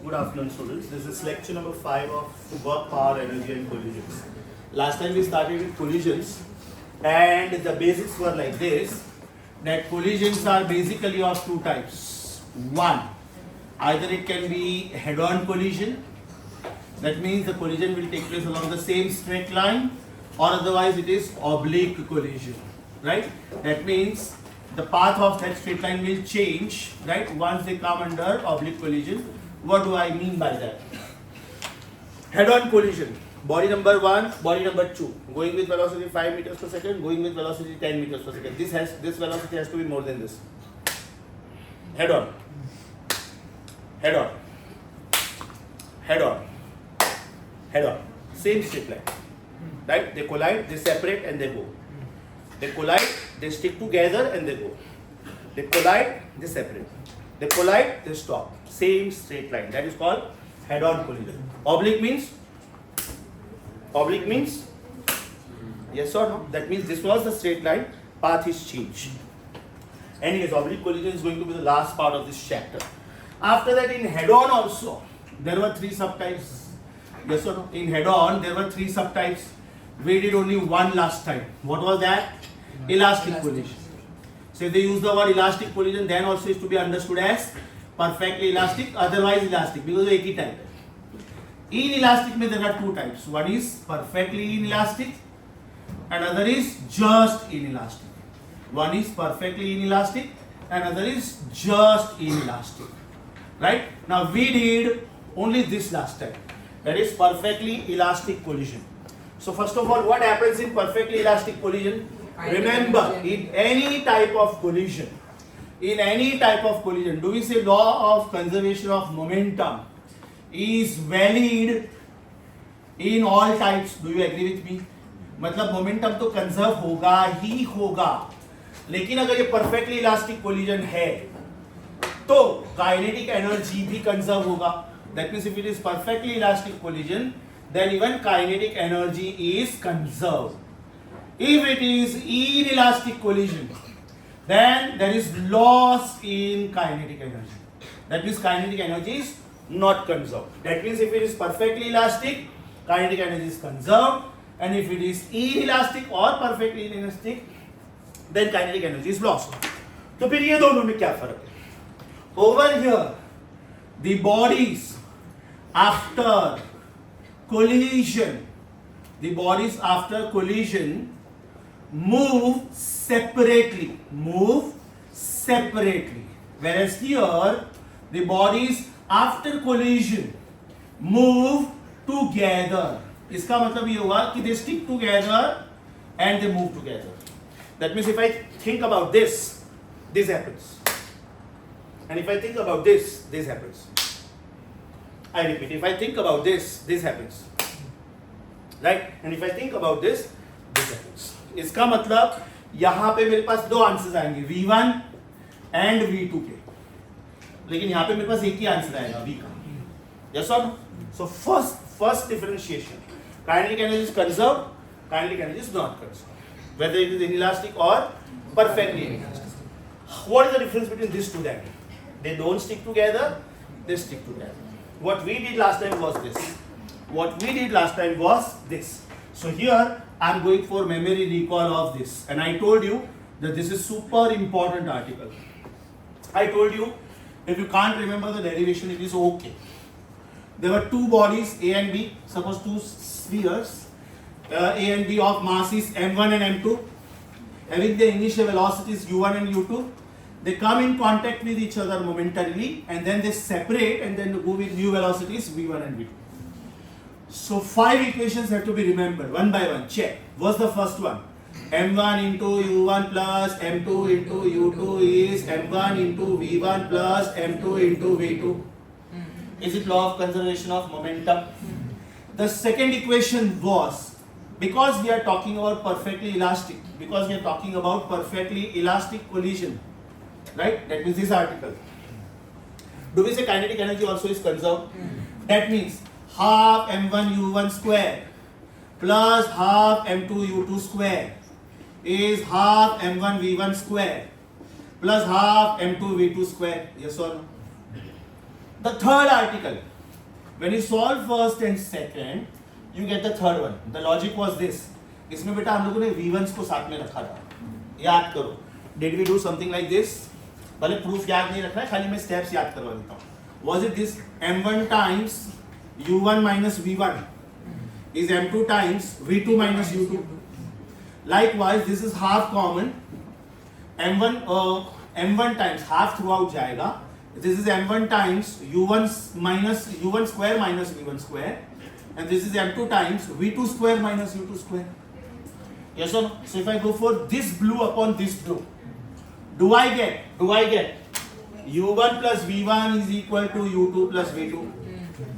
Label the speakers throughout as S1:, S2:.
S1: Good afternoon, students. This is lecture number 5 of work, power, energy and collisions. Last time we started with collisions and the basics were like this, that collisions are basically of two types. One, either it can be head-on collision, that means the collision will take place along the same straight line, or otherwise it is oblique collision, right? That means the path of that straight line will change, right, once they come under oblique collision. What do I mean by that? Head-on collision, body number 1, body number 2, going with velocity 5 meters per second, going with velocity 10 meters per second. This velocity has to be more than this. Head-on, head-on, head-on, head-on, same straight line, right? They collide, they separate, and they go. They collide, they stick together, and they go. They collide, they separate. They collide, they stop. Same straight line. That is called head-on collision. Oblique means yes or no? That means this was the straight line, path is changed. Anyways, oblique collision is going to be the last part of this chapter. After that, in head-on also, there were 3 subtypes. Yes or no? In head-on, there were 3 subtypes. We did only one last time. What was that? Elastic collision. So if they use the word elastic collision, then also is to be understood as perfectly elastic, otherwise elastic, because of एक type. Inelastic में there are 2 types. One is perfectly inelastic, and other is just inelastic. One is perfectly inelastic, and other is just inelastic. Right? Now we did only this last time. That is perfectly elastic collision. So first of all, what happens in perfectly elastic collision? Remember, in any type of collision, do we say law of conservation of momentum is valid in all types? Do you agree with me? मतलब momentum तो conserve होगा ही होगा, लेकिन अगर ये perfectly elastic collision है, तो kinetic energy भी conserve होगा. That means if it is perfectly elastic collision, then even kinetic energy is conserved. If it is inelastic collision, then there is loss in kinetic energy. That means kinetic energy is not conserved. That means if it is perfectly elastic, kinetic energy is conserved, and if it is inelastic or perfectly inelastic, then kinetic energy is lost. तो फिर ये दोनों में क्या फर्क है? Over here, the bodies after collision, move separately, whereas here the bodies after collision move together. इसका मतलब ये हुआ कि they stick together and they move together. That means if I think about this happens, and if I think about this happens. I repeat, if I think about this happens, right? And if I think about this happens. इसका मतलब यहाँ पे मेरे पास 2 answers आएंगे, V1 and V2 के, लेकिन यहाँ पे मेरे पास एक ही आंसर आएगा, V का. Yes or no? So first differentiation, kinetic energy is conserved, kinetic energy is not conserved, whether it is inelastic or perfectly inelastic. What is the difference between these two then? They don't stick together, they stick together. What we did last time was this. So here I am going for memory recall of this, and I told you that this is super important article. I told you if you can't remember the derivation, it is okay. There were 2 bodies, A and B, suppose 2 spheres, A and B of mass is m1 and m2, having the initial velocities u1 and u2. They come in contact with each other momentarily, and then they separate and then go with new velocities v1 and v2. So 5 equations have to be remembered one by one. Check. What's the first one? m1 into u1 plus m2 into u2 is m1 into v1 plus m2 into v2. Is it law of conservation of momentum? The second equation was, because we are talking about perfectly elastic collision, right? That means this article. Do we say kinetic energy also is conserved? That means half m1 u1 square plus half m2 u2 square is half m1 v1 square plus half m2 v2 square. Yes or no? The the third article. When you solve first and second, you get the third one. The logic was this. इसमें बेटा हम लोगों ने V1s को साथ में रखा था. याद करो. Did we do something like this? भले प्रूफ याद नहीं रखना है, खाली मैं स्टेप्स याद करवा देता हूँ. Was it this M1 times U1 minus V1 is M2 times V2 minus U2? Likewise, this is half common. M1 times half throughout जाएगा. This is M1 times U1 square minus V1 square, and this is M2 times V2 square minus U2 square. Yes or no? So if I go for this blue upon this blue, do I get U1 plus V1 is equal to U2 plus V2?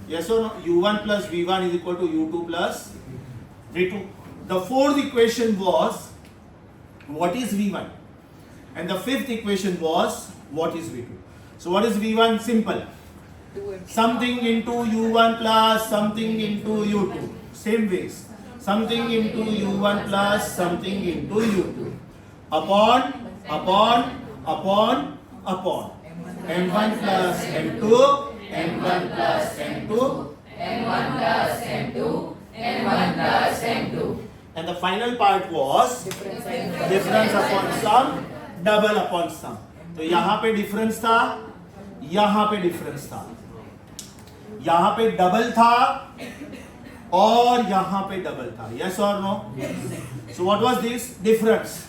S1: Yes or no? U1 plus V1 is equal to U2 plus V2. The fourth equation was what is V1, and the fifth equation was what is V2. So what is V1? Simple. Something into U1 plus something into U2. Same ways. Something into U1 plus something into U2. Upon. M1 plus M2. M1 plus M2.
S2: M1 plus M2. M1 plus M2.
S1: And the final part was difference upon sum, double upon sum. तो यहाँ पे difference था, यहाँ पे difference था, यहाँ पे double था और यहाँ पे डबल था. Yes or no? So what was this difference?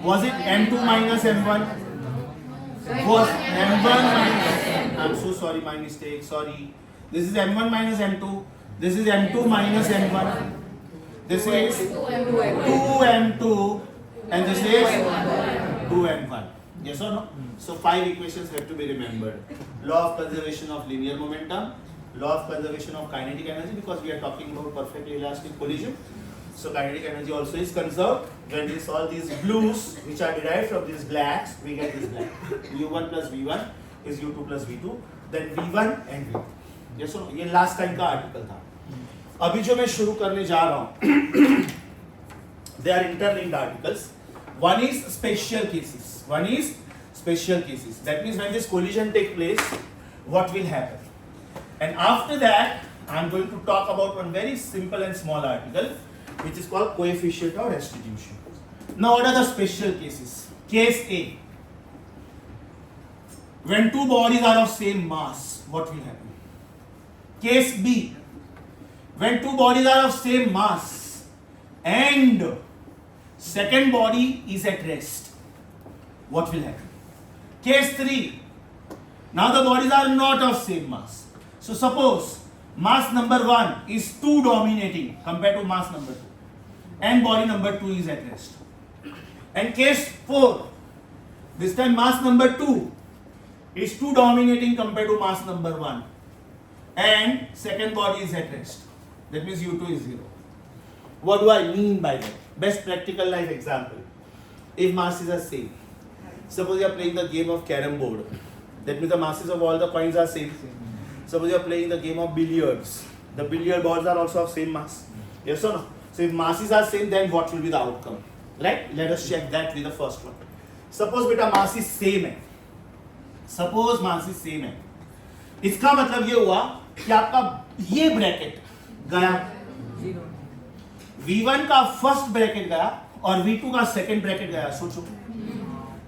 S1: Was it M2 minus M1? Was M1 minus? I'm so sorry, my mistake. Sorry. This is M1 minus M2. This is M2 minus M1. This is 2M2 and this is 2M1. Yes or no? So 5 equations have to be remembered. Law of conservation of linear momentum, law of conservation of kinetic energy, because we are talking about perfectly elastic collision. So kinetic energy also is conserved. When we solve these blues which are derived from these blacks, we get this black. U1 plus V1 is U2 plus V2, then V1 and V2. Yes or no? ये last time का article था. अभी जो मैं शुरू करने जा रहा हूँ, they are interlinked articles. One is special cases. One is special cases. That means when this collision takes place, what will happen? And after that, I am going to talk about one very simple and small article, which is called coefficient of restitution. Now, what are the special cases? Case A. When two bodies are of same mass, what will happen? Case B. When two bodies are of same mass and second body is at rest, what will happen? Case 3. Now the bodies are not of same mass. So suppose mass number 1 is 2 dominating compared to mass number 2 and body number 2 is at rest. And case 4. This time mass number 2 is 2 dominating compared to mass number 1 and second body is at rest. That means U2 is 0. What do I mean by that? Best practical life example. If masses are same. Suppose you are playing the game of carom board. That means the masses of all the coins are same. Suppose you are playing the game of billiards. The billiard balls are also of same mass. Yes or no? So if masses are same, then what will be the outcome? Right? Let us check that with the first one. Suppose beta mass is same है. Suppose mass is same है. इसका मतलब ये हुआ कि आपका ये bracket गया, V1 का फर्स्ट ब्रैकेट गया और V2 का सेकंड ब्रैकेट गया. सोचो.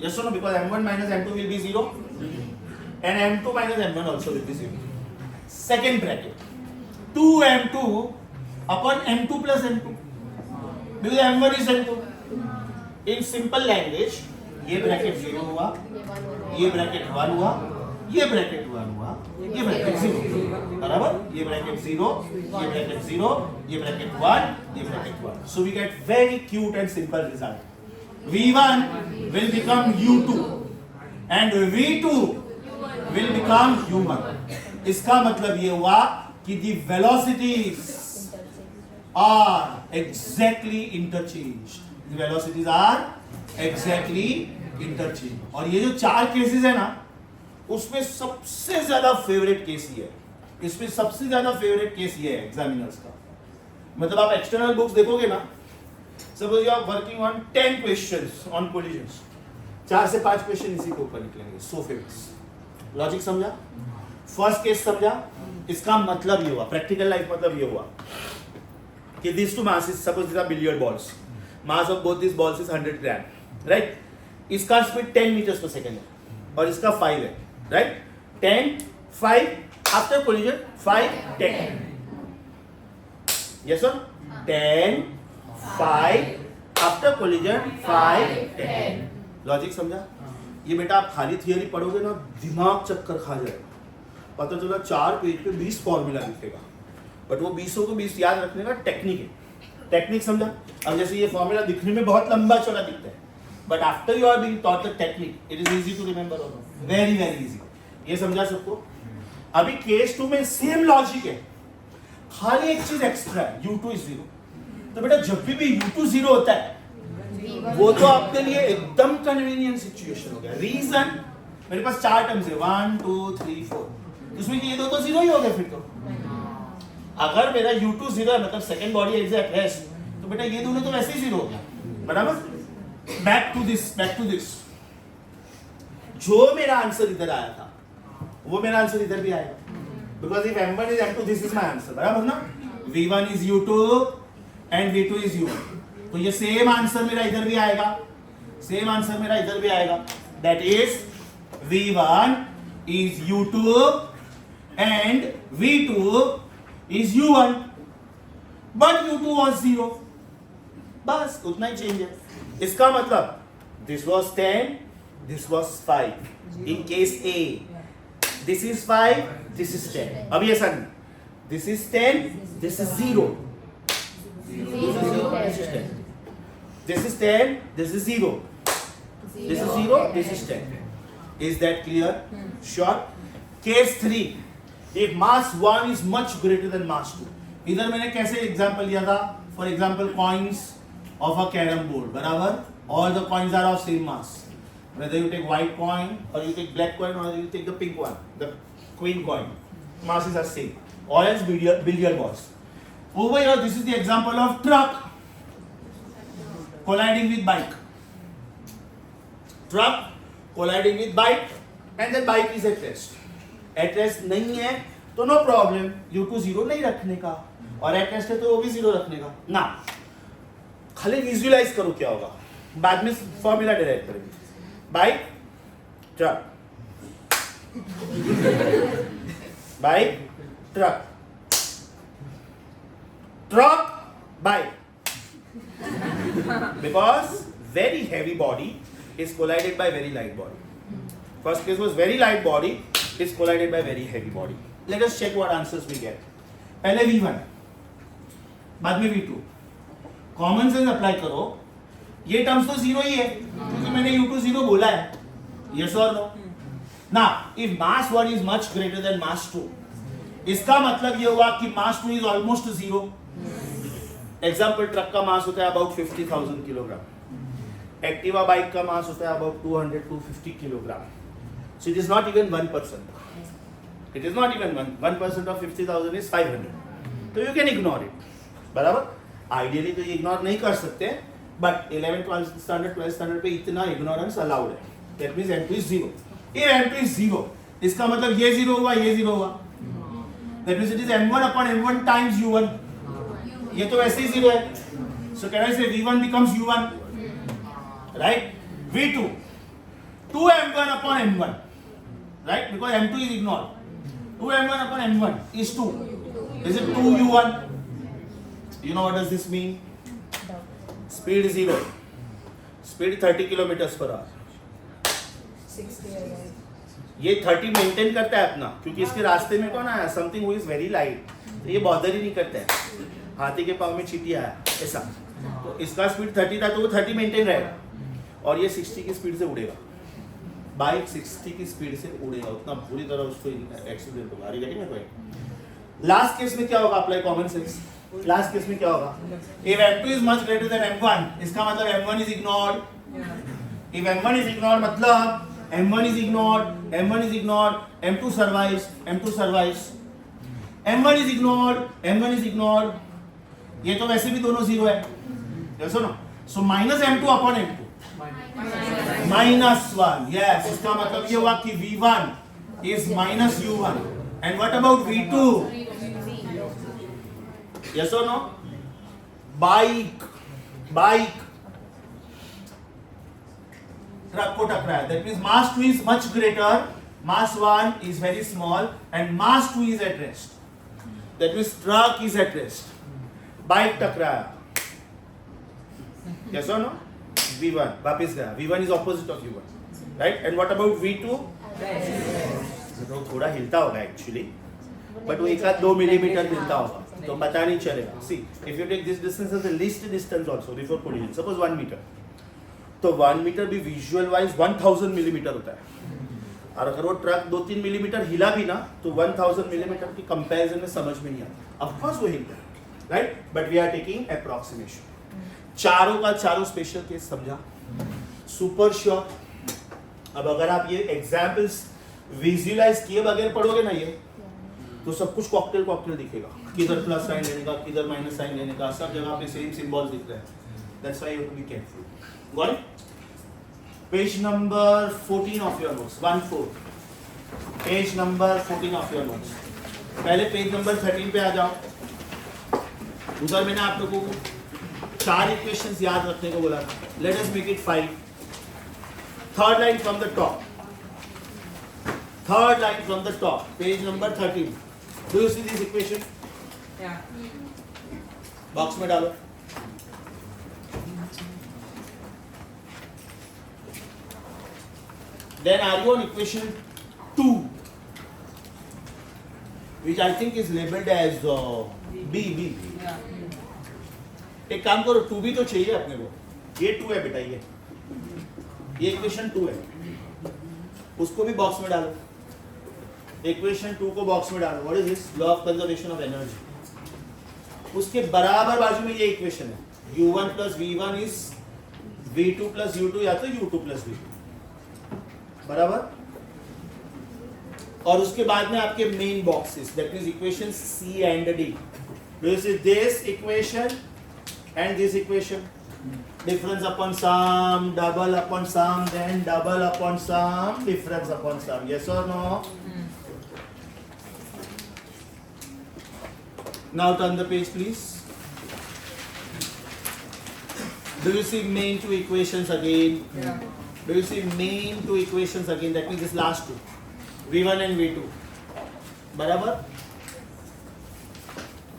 S1: Yes or no? Because M1 minus M2 will be 0 and M2 minus M1 also will be 0. Second bracket 2M2 upon M2 plus M2 because M1 is M2. In simple language, ये bracket 0 हुआ, ये bracket 1 हुआ, ये bracket 1 हुआ, ये bracket 0. बराबर? ये bracket 0, ये ब्रैकेट 0, ये ब्रैकेट 1, ये bracket 1. So we get very cute and simple result. V1 will become U2 and V2 will become U1. इसका मतलब ये हुआ कि the velocities are exactly interchanged. The velocities are exactly interchanged. और ये जो 4 केसेस है ना, उसमें सबसे ज्यादा फेवरेट केस ये है. इसमें सबसे ज्यादा फेवरेट केस ये है एग्जामिनर्स का. मतलब आप एक्सटर्नल बुक्स देखोगे ना, suppose you are working on 10 questions on collisions, 4 से 5 क्वेश्चन इसी के ऊपर निकलेंगे. So famous. लॉजिक समझा? फर्स्ट केस समझा? इसका मतलब ये हुआ, प्रैक्टिकल लाइफ मतलब ये हुआ कि these two masses, suppose these are billiard balls, mass of both these balls is 100 gram, right? इसका स्पीड 10 meters per second है और इसका 5 है, right? 10, 5, after collision 5, 10. Yes sir? 10, 5, after collision 5, 10. Logic समझा? ये बेटा आप खाली थियरी पढ़ोगे ना दिमाग चक्कर खा जाएगा. पता चला 4 पेज पे 20 फॉर्मूला लिखेगा, बट वो 20 को 20 याद रखने का टेक्निक है. टेक्निक समझा? अब जैसे ये फॉर्मूला दिखने में बहुत लंबा चौड़ा दिखता है, but after you are being taught the technique it is easy to remember और वेरी वेरी इजी. ये समझा सबको? अभी केस 2 में सेम लॉजिक है, खाली एक चीज एक्स्ट्रा है, u2 is 0. तो बेटा जब भी u2 0 होता है वो तो आपके लिए एकदम कन्वीनियंट सिचुएशन हो गया. रीजन, मेरे पास 4 टर्म्स है 1 2 3 4, उसमें ये दो तो 0 ही हो गए. फिर तो अगर मेरा u2 0 है मतलब second body is at rest, तो बेटा ये दोनों तो वैसे ही 0 हो गया. बराबर? Back to this. जो मेरा आंसर इधर आया था वो मेरा आंसर इधर भी आएगा, because if m1 is m2 this is my answer. बराबर ना? v1 is u2 and v2 is u1. तो ये सेम आंसर मेरा इधर भी आएगा, सेम आंसर मेरा इधर भी आएगा. That is v1 is u2 and v2 is u1, but u2 was 0. बस उतना ही चेंज है. इसका मतलब this was 10, this was 5. In case A, this is 5, this is 10. अब ये सन, this is 10, this is 0. This is 0, this is 10. This is 10, this is 0. This is 0, this is 10. Is that clear? Sure. Case 3, if mass 1 is much greater than mass 2. इधर मैंने कैसे example लिया था? For example coins of a carom board. बराबर? All the coins are of same mass. Whether you take white coin or you take black coin or you take the pink one, the queen coin, masses are same. All else billiard balls. Over here, this is the example of truck colliding with bike. Truck colliding with bike, and then bike is at rest. At rest नहीं है तो no problem, u2 0 नहीं रखने का, और at rest है तो वो भी 0 रखने का ना. खाली विजुअलाइज करो क्या होगा, बाद में फॉर्मूला डिराइव करेंगे. Bike truck, bike truck, truck bike, because very heavy body is collided by very light body. First case was very light body is collided by very heavy body. Let us check what answers we get. पहले v1, बाद में v2. Common sense apply करो, ये terms तो 0 ही है क्योंकि मैंने u2 0 बोला है. यस और नो? ना, if mass 1 is much greater than mass 2, इसका मतलब ये हुआ कि mass 2 is almost 0. Example, truck का मास होता है अबाउट 50,000 किलोग्राम, एक्टिवा बाइक का मास होता है about 200-250 kilogram. So it is not even 1%. It is not even 1% of 50,000 is 500. तो यू कैन इग्नोर इट. बराबर? आइडियली तो ये इग्नोर नहीं कर सकते, बट 11th स्टैंडर्ड पे इतना इग्नोरेंस अलाउड है. That means m2 is 0. if m2 is 0, इसका मतलब ये 0 हुआ, ये 0 हुआ. That means it is m1 upon m1 times u1. ये तो वैसे ही 0 है. सो कैन आई से v1 becomes u1, right? v2 2m1 upon m1, right? Because m2 is ignored. 2m1 upon m1 is 2. Is it 2u1? You know what does this mean? Speed 0. Speed 30 kilometers per hour. ये 30 maintain करता है अपना, क्योंकि इसके रास्ते में कौन आया? Something who is very light. तो ये बॉदर ही नहीं करता है. हाथी के पाँव में चींटी आया ऐसा, तो इसका स्पीड 30 था तो वो 30 मेंटेन रहेगा, और ये 60 की स्पीड से उड़ेगा. बाइक 60 की स्पीड से उड़ेगा, उतना बुरी तरह उसको एक्सीडेंट होगा. आगे गेटिंग है? लास्ट केस में क्या होगा? Apply common sense. Last case में क्या होगा? if m2 is much greater than m1, इसका मतलब m1 is ignored. if m1 is ignored मतलब m1 is ignored, m1 is ignored, m2 survives, m2 survives. m1 is ignored, m1 is ignored. ये तो वैसे भी दोनों 0 है. देखो ना, so minus m2 upon m2, minus 1. yes, इसका मतलब ये हुआ कि v1 is minus u1. And what about V2? Yes or no? Bike. Truck को टकराया. That means mass 2 is much greater, mass 1 is very small, and mass 2 is at rest. That means truck is at rest. Bike टकराया. Yes or no? V1 वापस गया. V1 is opposite of U1, right? And what about V2? तो थोड़ा हिलता होगा actually, but वो 1-2 millimetre हिलता होगा, तो पता नहीं चलेगा. See, if you take this distance as the least distance also before collision, suppose 1 metre, तो 1 मीटर भी विजुअल वाइज 1000 मिलीमीटर होता है. और अगर वो ट्रक 2-3 मिलीमीटर हिला भी ना, तो 1000 मिलीमीटर की कंपैरिजन में समझ में नहीं आता. ऑफ कोर्स वो हिलता है, right? But we are taking approximation. चारों का चारों स्पेशल केस समझा, सुपर श्योर. अब अगर आप ये एग्जाम्पल्स विजुअलाइज किए बगैर पढ़ोगे ना ये, तो सब कुछ कॉकटेल दिखेगा. किधर प्लस साइन लेने का, किधर माइनस साइन लेने का, सब जगह पे सेम सिंबल दिख रहा है. That's why you have to be careful. Got it? Page number 14 of your notes. 14. Page number 14 of your notes. पहले पेज नंबर 13 पे आ जाओ. उधर मैंने आप लोगों को 4 इक्वेशंस याद रखने को बोला था. Let us make it 5. Third line from the top. Third line from the top, page number 13. Do you see this equation?
S2: Yeah.
S1: Box में डालो. Then are you on equation 2, which I think is labeled as B.
S2: Yeah.
S1: एक काम करो, 2B तो चाहिए अपने को. ये 2 है बेटा, ये इक्वेशन 2 है. उसको भी बॉक्स में डालो. इक्वेशन 2 को बॉक्स में डालो. What is this? Law of conservation of energy. उसके बराबर बाजू में ये इक्वेशन है. u1 plus v1 is v2 plus u2 या तो u2 प्लस v2. बराबर. और उसके बाद में आपके main boxes, that means equation C and D. Do you see this equation and this equation? Difference upon sum, double upon sum, then double upon sum, difference upon sum. Yes or no? Now turn the page, please. Do you see main 2 equations again?
S2: Yeah.
S1: Do you see main 2 equations again? That means this last 2, V1 and V2. बराबर.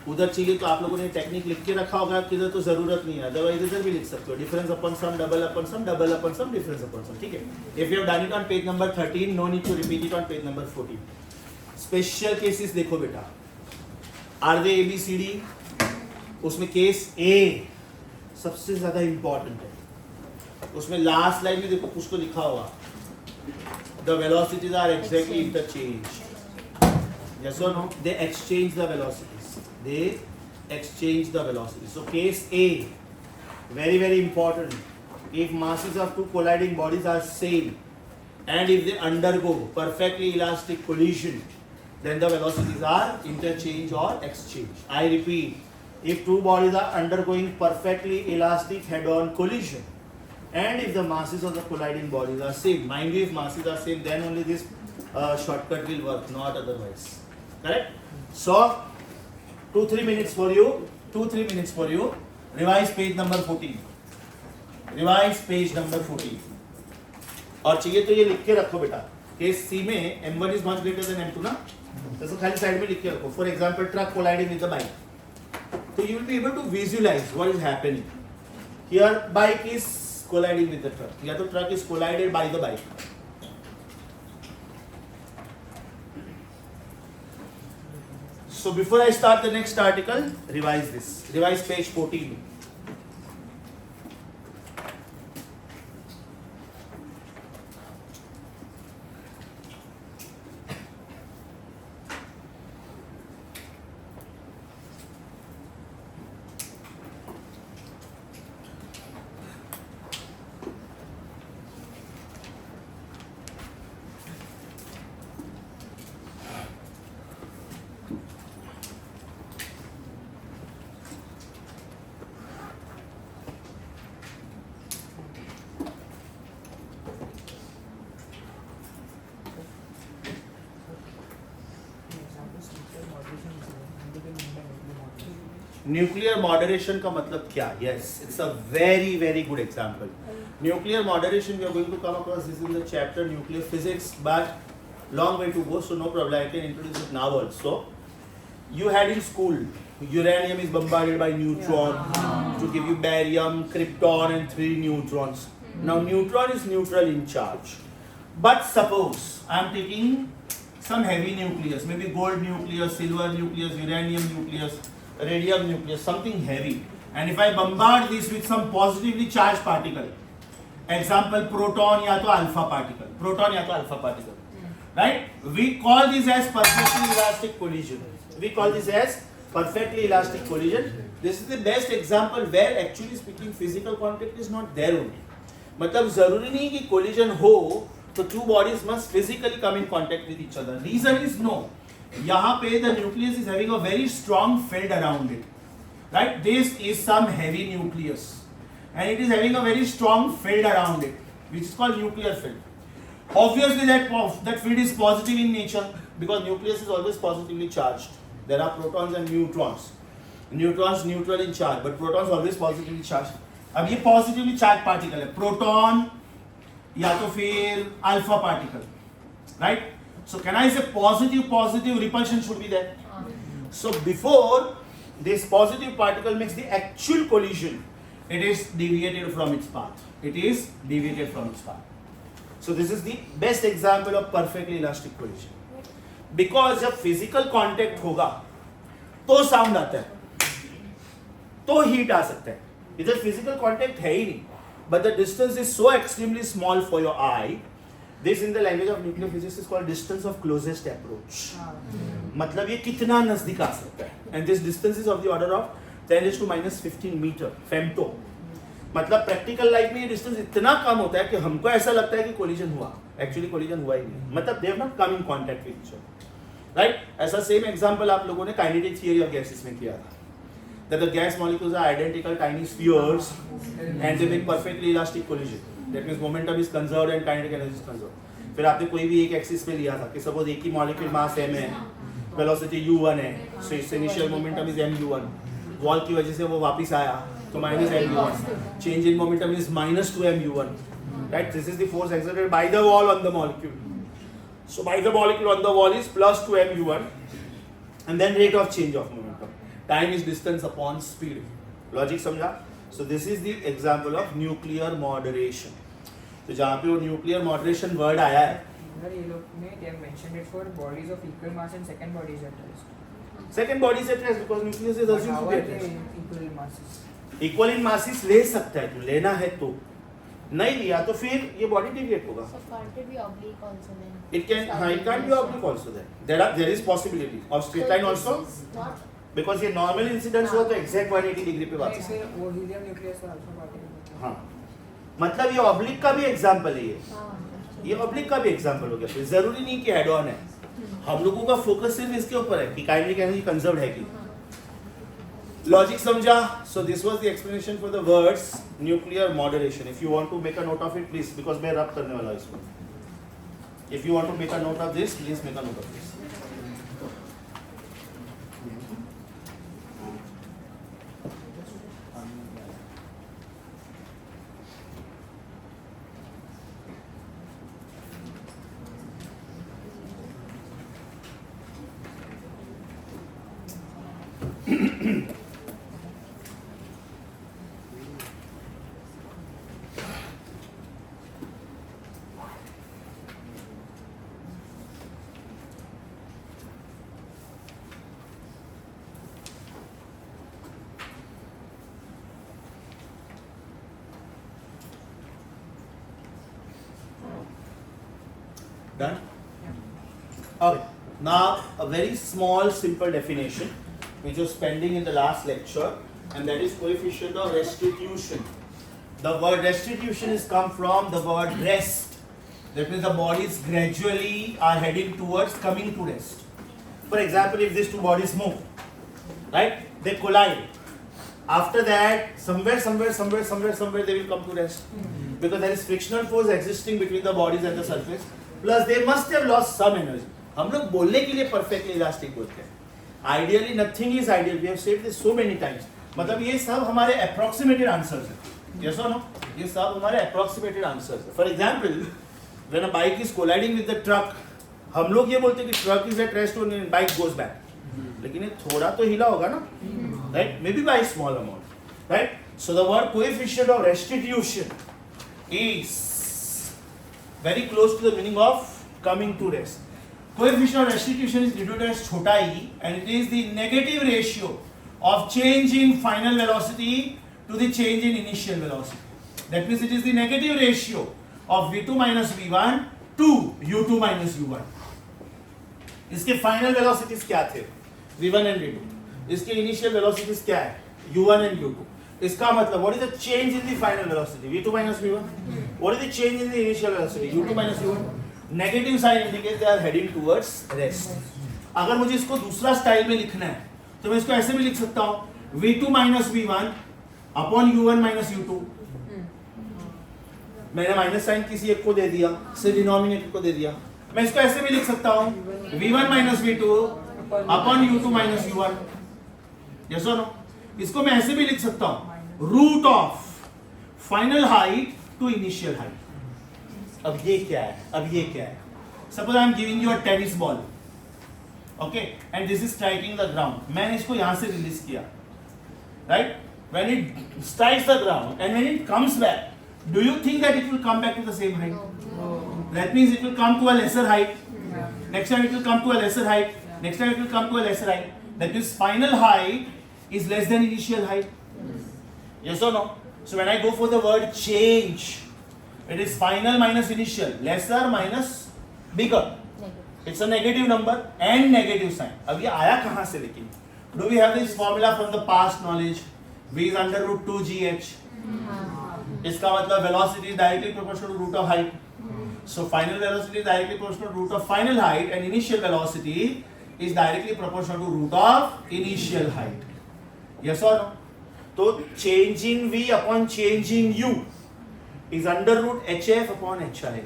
S1: उधर चाहिए तो आप लोगों ने technique लिख के रखा होगा, किधर तो जरूरत नहीं है, अदरवाइज इधर भी लिख सकते हो. Difference upon sum, double upon sum, double upon sum, difference upon sum. ठीक है. If you have done it on page number 13, no need to repeat it on page number 14. Special cases देखो बेटा. Are they ABCD? उसमें case A सबसे ज्यादा important है. उसमें last line में देखो कुछ तो लिखा होगा, the velocities are exactly interchanged. Yes or no? They exchange the velocities. They exchange the velocities. So case A, very very important. If masses of 2 colliding bodies are same, and if they undergo perfectly elastic collision, then the velocities are interchange or exchange. I repeat, if 2 bodies are undergoing perfectly elastic head-on collision, and if the masses of the colliding bodies are same, mind you, if masses are same, then only this shortcut will work, not otherwise. Correct? So 2-3 minutes for you. 2-3 minutes for you. Revise page number 14. Revise page number 14. और चाहिए तो ये लिख के रखो बेटा. Case C में M1 is much greater than M2 ना, तो खाली साइड में लिख के रखो. For example truck colliding with the bike, तो you will be able to visualize what is happening. Here bike is colliding with the truck, या तो truck is collided by the bike. So before I start the next article, revise this. Revise page 14. Nuclear moderation का मतलब क्या? Yes, it's a very very good example. Nuclear moderation we are going to come across this in the chapter nuclear physics, but long way to go, so no problem. I can introduce it now also. You had in school uranium is bombarded by neutron to give you barium, krypton, and 3 neutrons. Now neutron is neutral in charge, but suppose I am taking some heavy nucleus, maybe gold nucleus, silver nucleus, uranium nucleus, radium nucleus, something heavy, and if I bombard this with some positively charged particle, example proton या तो alpha particle, proton या तो alpha particle, right? We call this as perfectly elastic collision. We call this as perfectly elastic collision. This is the best example where actually speaking physical contact is not there only. मतलब जरूरी नहीं कि collision हो तो two bodies must physically come in contact with each other. Reason is no. यहाँ पे the nucleus is having a very strong field around it, right? This is some heavy nucleus. And it is having a very strong field around it, which is called nuclear field. Obviously, that field is positive in nature because nucleus is always positively charged. There are protons and neutrons. Neutrons neutral in charge, but protons always positively charged. अब ये positively charged particle है, proton या तो फिर alpha particle, right? So can I say positive repulsion should be there? So before this positive particle makes the actual collision, it is deviated from its path. It is deviated from its path. So this is the best example of perfectly elastic collision. Because जब physical contact होगा तो sound आता है, तो heat आ सकता है. इधर physical contact है ही नहीं, but the distance is so extremely small for your eye. This in the language of nuclear physics is called distance of closest approach. मतलब ये कितना नजदीक आ सकता है. And this distance is of the order of 10⁻⁻15 metre femto. मतलब practical life में ये distance इतना कम होता है कि हमको ऐसा लगता है कि कोलिजन हुआ, एक्चुअली कोलिजन हुआ ही नहीं. मतलब they have not come in contact with each other, right? ऐसा सेम एग्जांपल आप लोगों ने काइनेटिक थियरी ऑफ गैसेस में किया था, that the gas molecules are identical tiny spheres and they make perfectly elastic collision. That means momentum is conserved and kinetic energy is conserved. फिर आपने कोई भी एक एक्सिस पे लिया था कि सपोज एक ही मॉलिक्यूल मास m है, वेलोसिटी u1 है, so it's initial momentum is mu1. Wall की वजह से वो वापस आया तो minus mu1. Change in momentum is -2mu1, right? This is the force exerted by the wall on the molecule. So by the molecule on the wall is +2mu1 and then rate of change of momentum. Time is distance upon speed. Logic समझा? So this is the example of nuclear moderation. तो जहाँ पे वो nuclear moderation word आया है,
S3: ये लोग ने they have mentioned it for bodies of equal mass and second bodies at rest.
S1: second body is at rest because nucleus is
S3: But
S1: assumed
S3: how
S1: to be
S3: are
S1: at
S3: they
S1: rest.
S3: equal masses?
S1: Equal in masses ले सकता है, तू लेना है तो. नहीं लिया तो फिर ये body deviate होगा.
S4: So can't it be oblique also then?
S1: It can, it can't be oblique also then. There is possibility of straight line also
S4: Not
S1: because ये normal incidence हुआ तो exact 180 degree पे वापस.
S3: फिर वो helium nucleus और alpha particle.
S1: हाँ, मतलब ये oblique का भी example है ये. ये oblique का भी example हो गया. फिर जरूरी नहीं कि head on है. हम लोगों का फोकस सिर्फ इसके ऊपर है कि काइनेटिक एनर्जी कंजर्व्ड है कि. लॉजिक समझा? So this was the explanation for the words nuclear moderation. If you want to make a note of it please, because मैं रब करने वाला हूं इसको. If you want to make a note of this, please make a note of this. Done? Okay. Now a very small simple definition which was pending in the last lecture, and that is coefficient of restitution. The word restitution is come from the word rest. That means the bodies gradually are heading towards coming to rest. For example, if these two bodies move, right, they collide. After that, somewhere they will come to rest. Because there is frictional force existing between the bodies and the surface. Plus they must have lost some energy. हम लोग बोलने के लिए perfectly elastic बोलते हैं. Ideally nothing is ideal, we have said this so many times. मतलब ये सब हमारे अप्रोक्सीमेटेड आंसर्स हैं. यस और नो? ये सब हमारे अप्रोक्सीमेटेड आंसर्स हैं. For example, when a bike is colliding with the truck, हम लोग ये बोलते हैं कि truck is at rest and bike goes back. लेकिन ये थोड़ा तो हिला होगा ना, right? Maybe by small amount, right? So the word coefficient of restitution is very close to the meaning of coming to rest. Coefficient of restitution is denoted as छोटा e and it is the negative ratio of change in final velocity to the change in initial velocity. That means it is the negative ratio of v2 minus v1 to u2 minus u1. इसके final velocities क्या थे? v1 and v2. इसके initial velocities क्या है? u1 and u2. इसका मतलब what is the change in the final velocity? v2 minus v1. What is the change in the initial velocity? u2 minus u1. Negative sign indicates they are heading towards rest. अगर मुझे इसको दूसरा style में लिखना है तो मैं इसको ऐसे भी लिख सकता हूँ v2 minus v1 upon u1 minus u2. मैंने माइनस साइन किसी एक को दे दिया, सिर्फ डिनोमिनेटर को दे दिया. मैं इसको ऐसे भी लिख सकता हूँ v1 minus v2 upon u2 minus u1. Yes or no? इसको मैं ऐसे भी लिख सकता हूं root of final height to initial height. अब ये क्या है? अब ये क्या है? Suppose I am giving you a tennis ball, okay, and this is striking the ground. मैंने इसको यहां से रिलीज किया, right? When it strikes the ground and when it comes back, do you think that it will come back to the same height? That means it will come to a lesser height. Next time it will come to a lesser height. Next time it will come to a lesser height. That means final height is less than initial height. Yes or no? So when I go for the word change, it is final minus initial, lesser minus bigger. It's a negative number and negative sign. अब ये आया कहाँ से? लेकिन do we have this formula from the past knowledge? V is under root 2 gh. इसका मतलब velocity is directly proportional to root of height. So final velocity is directly proportional to root of final height and initial velocity is directly proportional to root of initial height. Yes or no? तो changing v upon changing u is under root hf upon hi.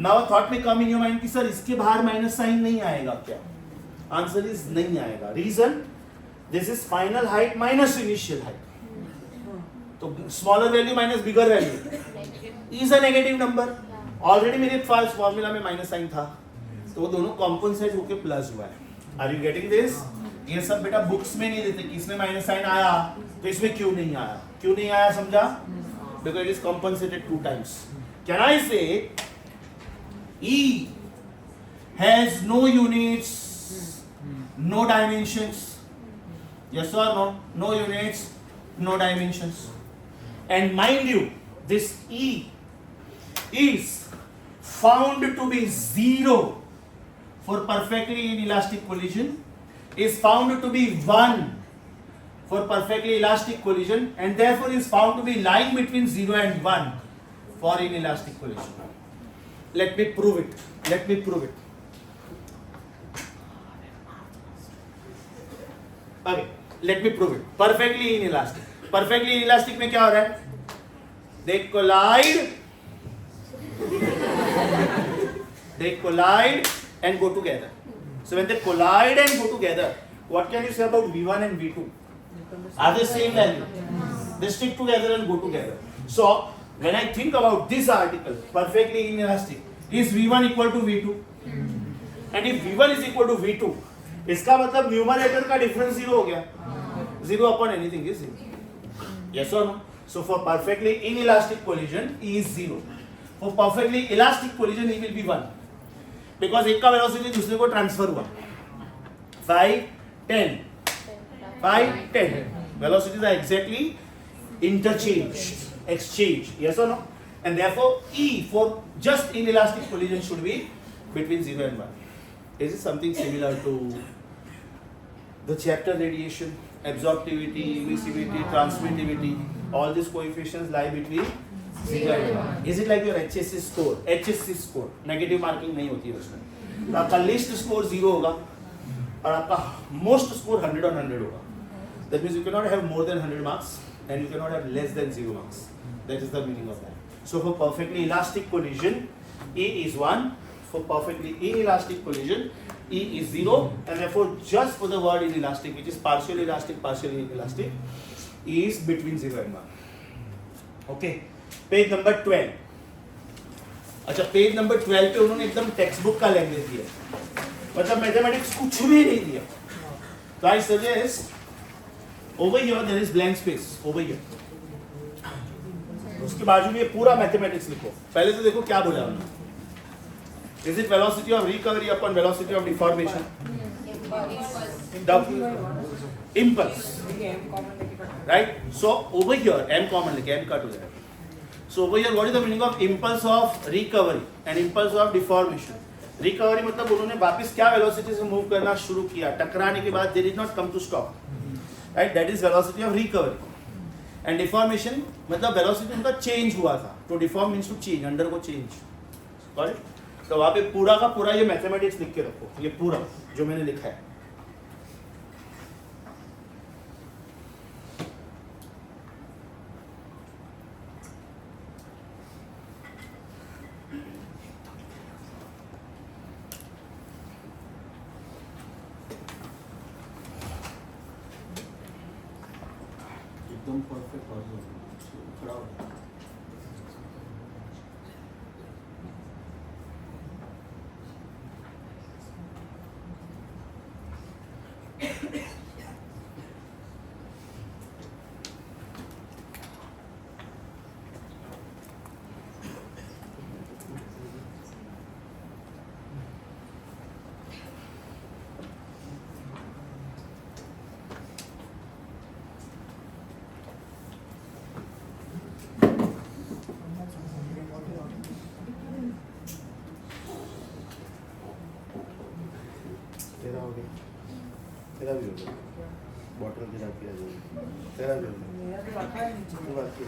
S1: Now thought may come in your mind कि sir इसके बाहर minus sign नहीं आएगा क्या? Answer is नहीं आएगा. Reason, this is final height minus initial height. तो smaller value minus bigger value is a negative number. Already मेरे पास फॉर्मूला में माइनस साइन था, तो वो दोनों कॉम्पेंसेट होकर प्लस हुआ है. Are you getting this? ये सब बेटा बुक्स में नहीं देते कि इसमें माइनस साइन आया तो इसमें क्यों नहीं आया. क्यों नहीं आया समझा? Because it is compensated 2 times. Can I से E has no units, no dimensions? Yes or no? No units, no dimensions. And mind you, this E is found to be 0 for perfectly inelastic collision, is found to be 1 for perfectly elastic collision, and therefore is found to be lying between 0 and 1 for inelastic collision. Let me prove it. Let me prove it. Okay, let me prove it. Perfectly inelastic. Perfectly inelastic में क्या हो रहा है? They collide. They collide and go together. So when they collide and go together, what can you say about V1 and V2? Are they same value? They stick together and go together. So when I think about this article, perfectly inelastic, is V1 equal to V2? And if V1 is equal to V2, इसका मतलब numerator का difference 0 हो गया. 0 upon anything is 0. Yes or no? So for perfectly inelastic collision, E is 0. For perfectly elastic collision, E will be 1. Because एक का velocity दूसरे को transfer हुआ. 5, 10. 5, 10. Velocities are exactly interchanged, exchanged. Yes or no? And therefore, E for just inelastic collision should be between 0 and 1. Is it something similar to the chapter radiation, absorptivity, emissivity, transmittivity? All these coefficients lie between 0 and 1. Is it like your HSC score? HSC score, negative marking नहीं होती है उसमें. तो आपका least score 0 होगा और आपका most score 100 on 100 होगा. That means you cannot have more than 100 marks and you cannot have less than 0 marks. That is the meaning of that. So for perfectly elastic collision, E is 1. For perfectly inelastic collision, E is 0, and therefore just for the word inelastic, which is partially elastic, is between 0 and 1. Okay, page number 12. अच्छा, page number 12 पे उन्होंने एकदम text book का language दिया, मतलब mathematics कुछ भी नहीं दिया. तो I suggest over here there is blank space over here, उसके बाजू में पूरा मैथमेटिक्स लिखो. पहले तो देखो क्या बोला उन्होंने. Is it velocity of recovery upon velocity of deformation? Impulse. Right? So over here, m common लेके m cut हो जाएगा. So over here, what is the meaning of impulse of recovery and impulse of deformation? Recovery मतलब उन्होंने वापस क्या velocity से move करना शुरू किया, टकराने के बाद they did not come to stop. Right? That is velocity of recovery. And deformation मतलब velocity उनका change हुआ था. तो deform means to change, undergo change. Got it? तो वहाँ पे पूरा का पूरा ये मैथमेटिक्स लिख के रखो, ये पूरा जो मैंने लिखा है. एकदम परफेक्ट खड़ा हो. तेरा हो गया, तेरा भी हो गया, बॉटल गिरा किया जो तेरा भी हो गया. तो बात की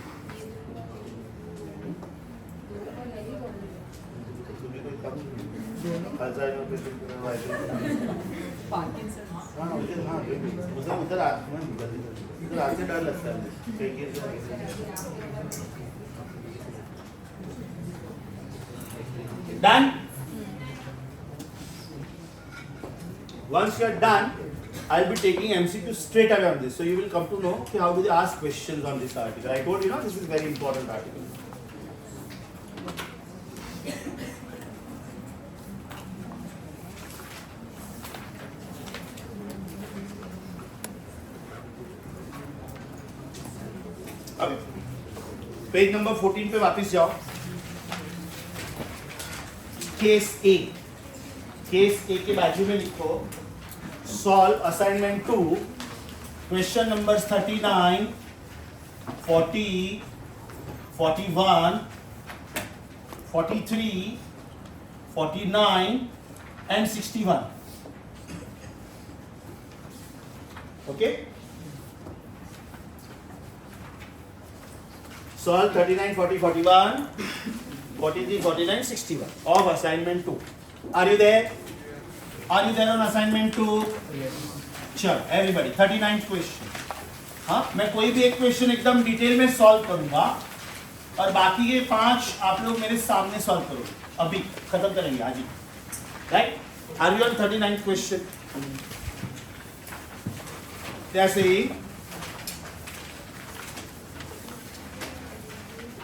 S1: तुम्हें कोई काम अल्जाइमर पेशेंट को पार्किंसन हाँ उधर आके डर लगता है done. Once you are done, I'll be taking MCQ straight away on this. So you will come to know how do they ask questions on this article. I told you, this is very important article. अब page number 14 पे वापस जाओ. Case ए, case ए के बाजू में लिखो solve assignment 2 question number 39, 40, 41, 43, 49 and 61. Okay, solve 39, 40, 41, 43, 49, 61 of assignment 2. Are you there? Are you there on assignment 2?
S3: Yes.
S1: चलो everybody 39th question. हाँ, मैं कोई भी एक क्वेश्चन एकदम डिटेल में सॉल्व करूंगा और बाकी के 5 आप लोग मेरे सामने सॉल्व करोगे. अभी खत्म करेंगे आज ही. Right? Are you on 39th question? जैसे ही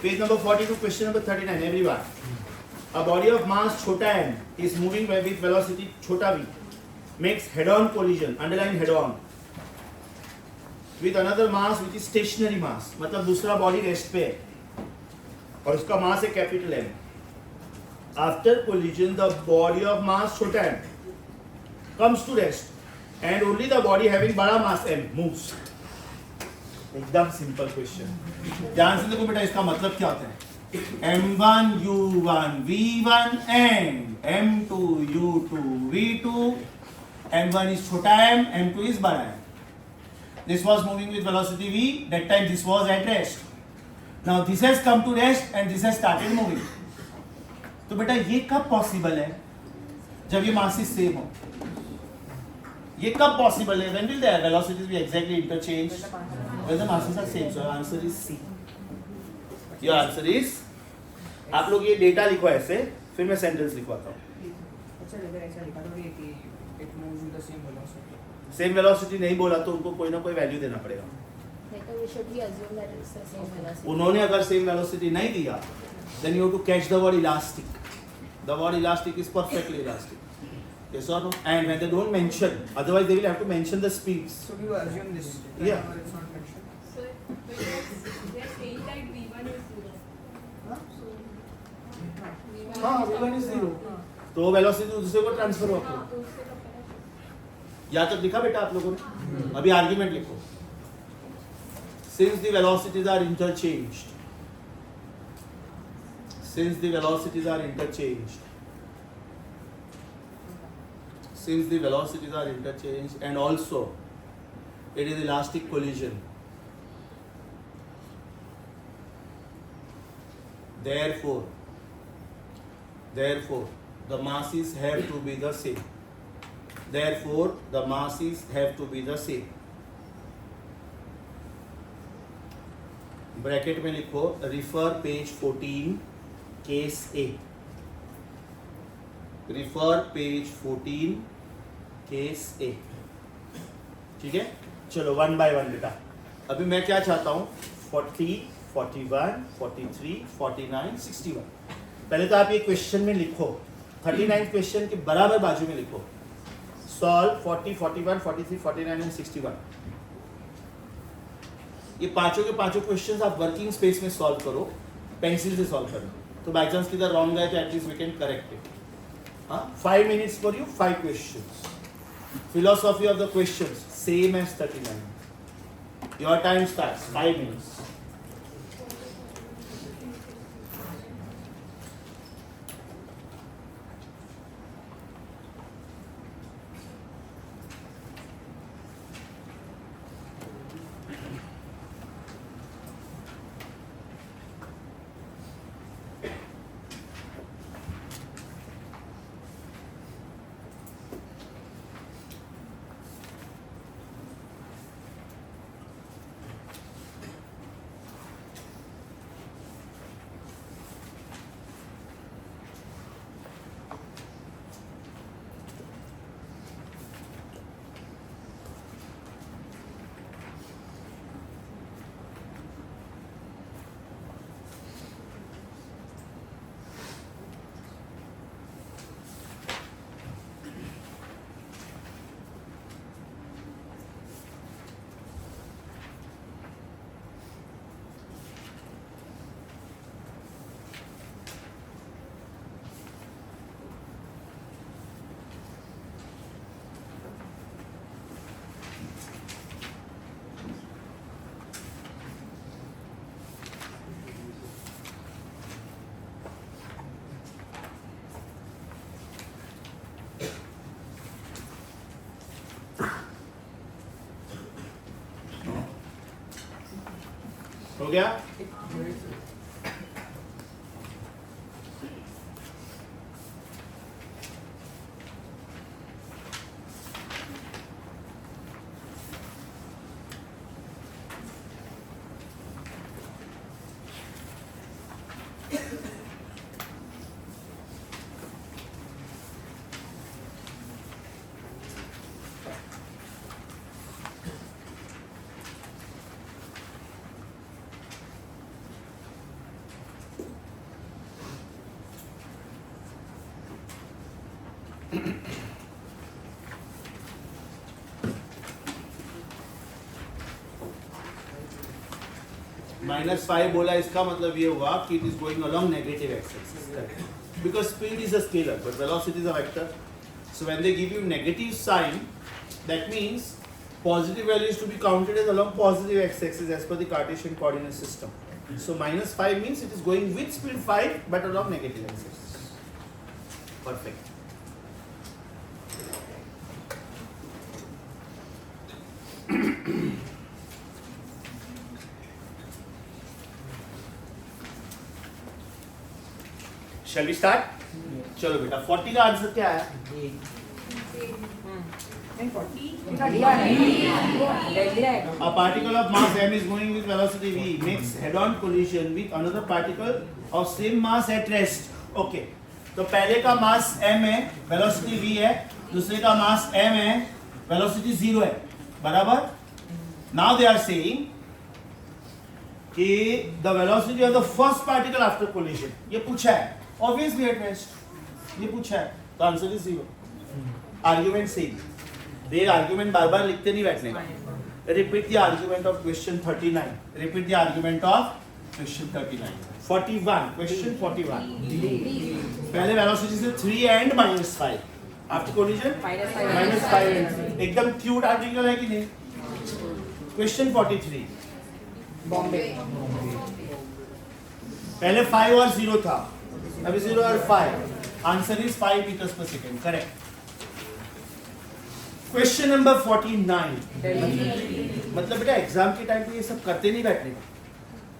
S1: page number 42 question number 39 everyone. A body of mass छोटा m is moving with velocity छोटा v makes head-on collision, underline head-on, with another mass which is stationary mass. मतलब दूसरा body rest पे है और उसका मास है capital M. After collision, the body of mass छोटा m comes to rest and only the body having बड़ा mass m moves. एकदम सिंपल क्वेश्चन. ध्यान से देखो बेटा, इसका मतलब क्या होता है. M1 U1 V1 and M2 U2 V2. M1 is छोटा m, M2 is बड़ा m. This was moving with velocity v. That time this was at rest. Now this has come to rest and this has started moving. तो बेटा ये कब possible है? जब ये masses same हो. ये कब पॉसिबल है? When will their velocities be exactly interchanged? When the masses are same. So our answer is C. Your answer is, आप लोग ये डेटा लिखो ऐसे, फिर मैं सेंटेंस लिखवाता हूँ.
S3: अच्छा, अगर ऐसा लिखा तो ये कि it moves with the same velocity.
S1: Same velocity नहीं बोला तो उनको कोई ना कोई वैल्यू देना पड़ेगा.
S4: Later we should be assume that it's the same velocity.
S1: उन्होंने अगर सेम वेलोसिटी नहीं दिया, then you have to catch the word elastic. The word elastic is perfectly elastic. Yes or no? And when they don't mention, otherwise they will have to mention the speeds.
S3: So we will assume this.
S1: Yeah.
S3: Whenever it's not mentioned.
S2: So we are saying that V1 is 0. V1
S1: हाँ, V1 is 0. तो velocity दूसरे को transfer हो.
S2: हाँ, तो उससे तो पता चला.
S1: यहाँ तक लिखा बेटा आप लोगों ने? अभी आर्ग्यूमेंट लिखो. Since the velocities are interchanged. Since the velocities are interchanged. Since the velocities are interchanged and also it is elastic collision. Therefore, the masses have to be the same. Therefore, the masses have to be the same. Bracket में लिखो refer page 14 case ए. Refer page 14 case ए. ठीक है, चलो one by one बेटा. अभी मैं क्या चाहता हूँ 40, 41, 43, 49, 61. पहले तो आप ये क्वेश्चन में लिखो 39 क्वेश्चन के बराबर बाजू में लिखो सॉल्व 40, 41, 43, 49 एंड 61. ये पांचों के पांचों क्वेश्चंस आप वर्किंग स्पेस में सॉल्व करो, पेंसिल से सॉल्व करो. तो बाई चांस किधर रॉन्ग है तो at least we can correct it. हाँ, 5 minutes for you, 5 questions. Philosophy of the questions same as 39. Your time starts 5 minutes. हो गया. -5 बोला, इसका मतलब ये हुआ कि it is going along negative x axis because speed is a scalar but velocity is a vector. So when they give you negative sign that means positive value is to be counted as along positive x axis as per the Cartesian coordinate system. So -5 means it is going with speed 5 but along negative x axis. Perfect. Shall we start? चलो बेटा 40 का answer क्या है?
S3: नहीं 40 इतना दिया है.
S1: A particle of mass m is going with velocity v makes head-on collision with another particle of same mass at rest. Okay. तो पहले का मास m है, वेलोसिटी v है, दूसरे का मास m है, वेलोसिटी 0 है, बराबर। नाउ दे आर सेइंग कि the velocity of the first particle after collision, ये पूछा है ऑब्वियसली एट रेस्ट, ये पूछा है, तो answer is 0। Argument same, there argument बार बार लिखते नहीं बैठने का। Repeat the argument of question 39, repeat the argument of question 39। 41, question 41, पहले वेलोसिटी से 3 एंड -5 आफ्टर कोलिजन -5 एकदम क्यूट आर्टिकल है कि नहीं। क्वेश्चन 43,
S3: बॉम्बे
S1: पहले 5 और 0 था, अभी 0 और 5, आंसर इज 5 मीटर्स पर सेकेंड, करेक्ट। क्वेश्चन नंबर 49, मतलब बेटा एग्जाम के टाइम पे ये सब करते नहीं बैठने का।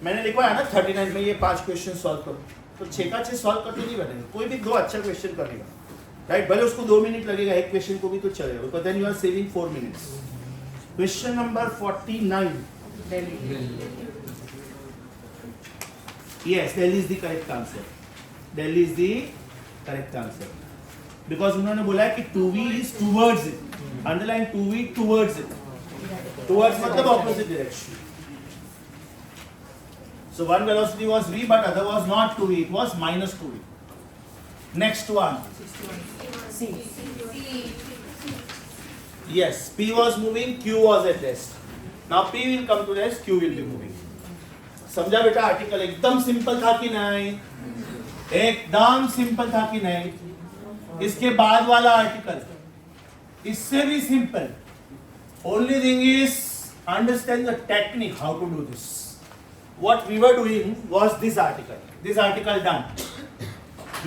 S1: मैंने लिखवाया ना 39 में ये 5 क्वेश्चन सॉल्व करो, तो 6 का 6 सॉल्व करते नहीं बैठेंगे, कोई भी 2 अच्छा क्वेश्चन करेगा, राइट। भले उसको 2 मिनट लगेगा एक क्वेश्चन को भी तो चलेगा, because then you are saving 4 minutes. Question number 49, yes, Delhi is the correct answer. Delhi is the correct answer. Because उन्होंने बोला है कि 2v is towards it. Underline 2v towards it. Towards मतलब opposite direction. So one velocity was v, but other was not 2v. It was -2v. Next one.
S3: C
S1: Yes, P was moving, Q was at rest. Now P will come to rest, Q will be moving. समझा बेटा article एकदम simple था कि नहीं? एकदम simple था कि नहीं? इसके बाद वाला आर्टिकल इससे भी simple. Only thing is understand the technique how to do this. What we were doing was this article done.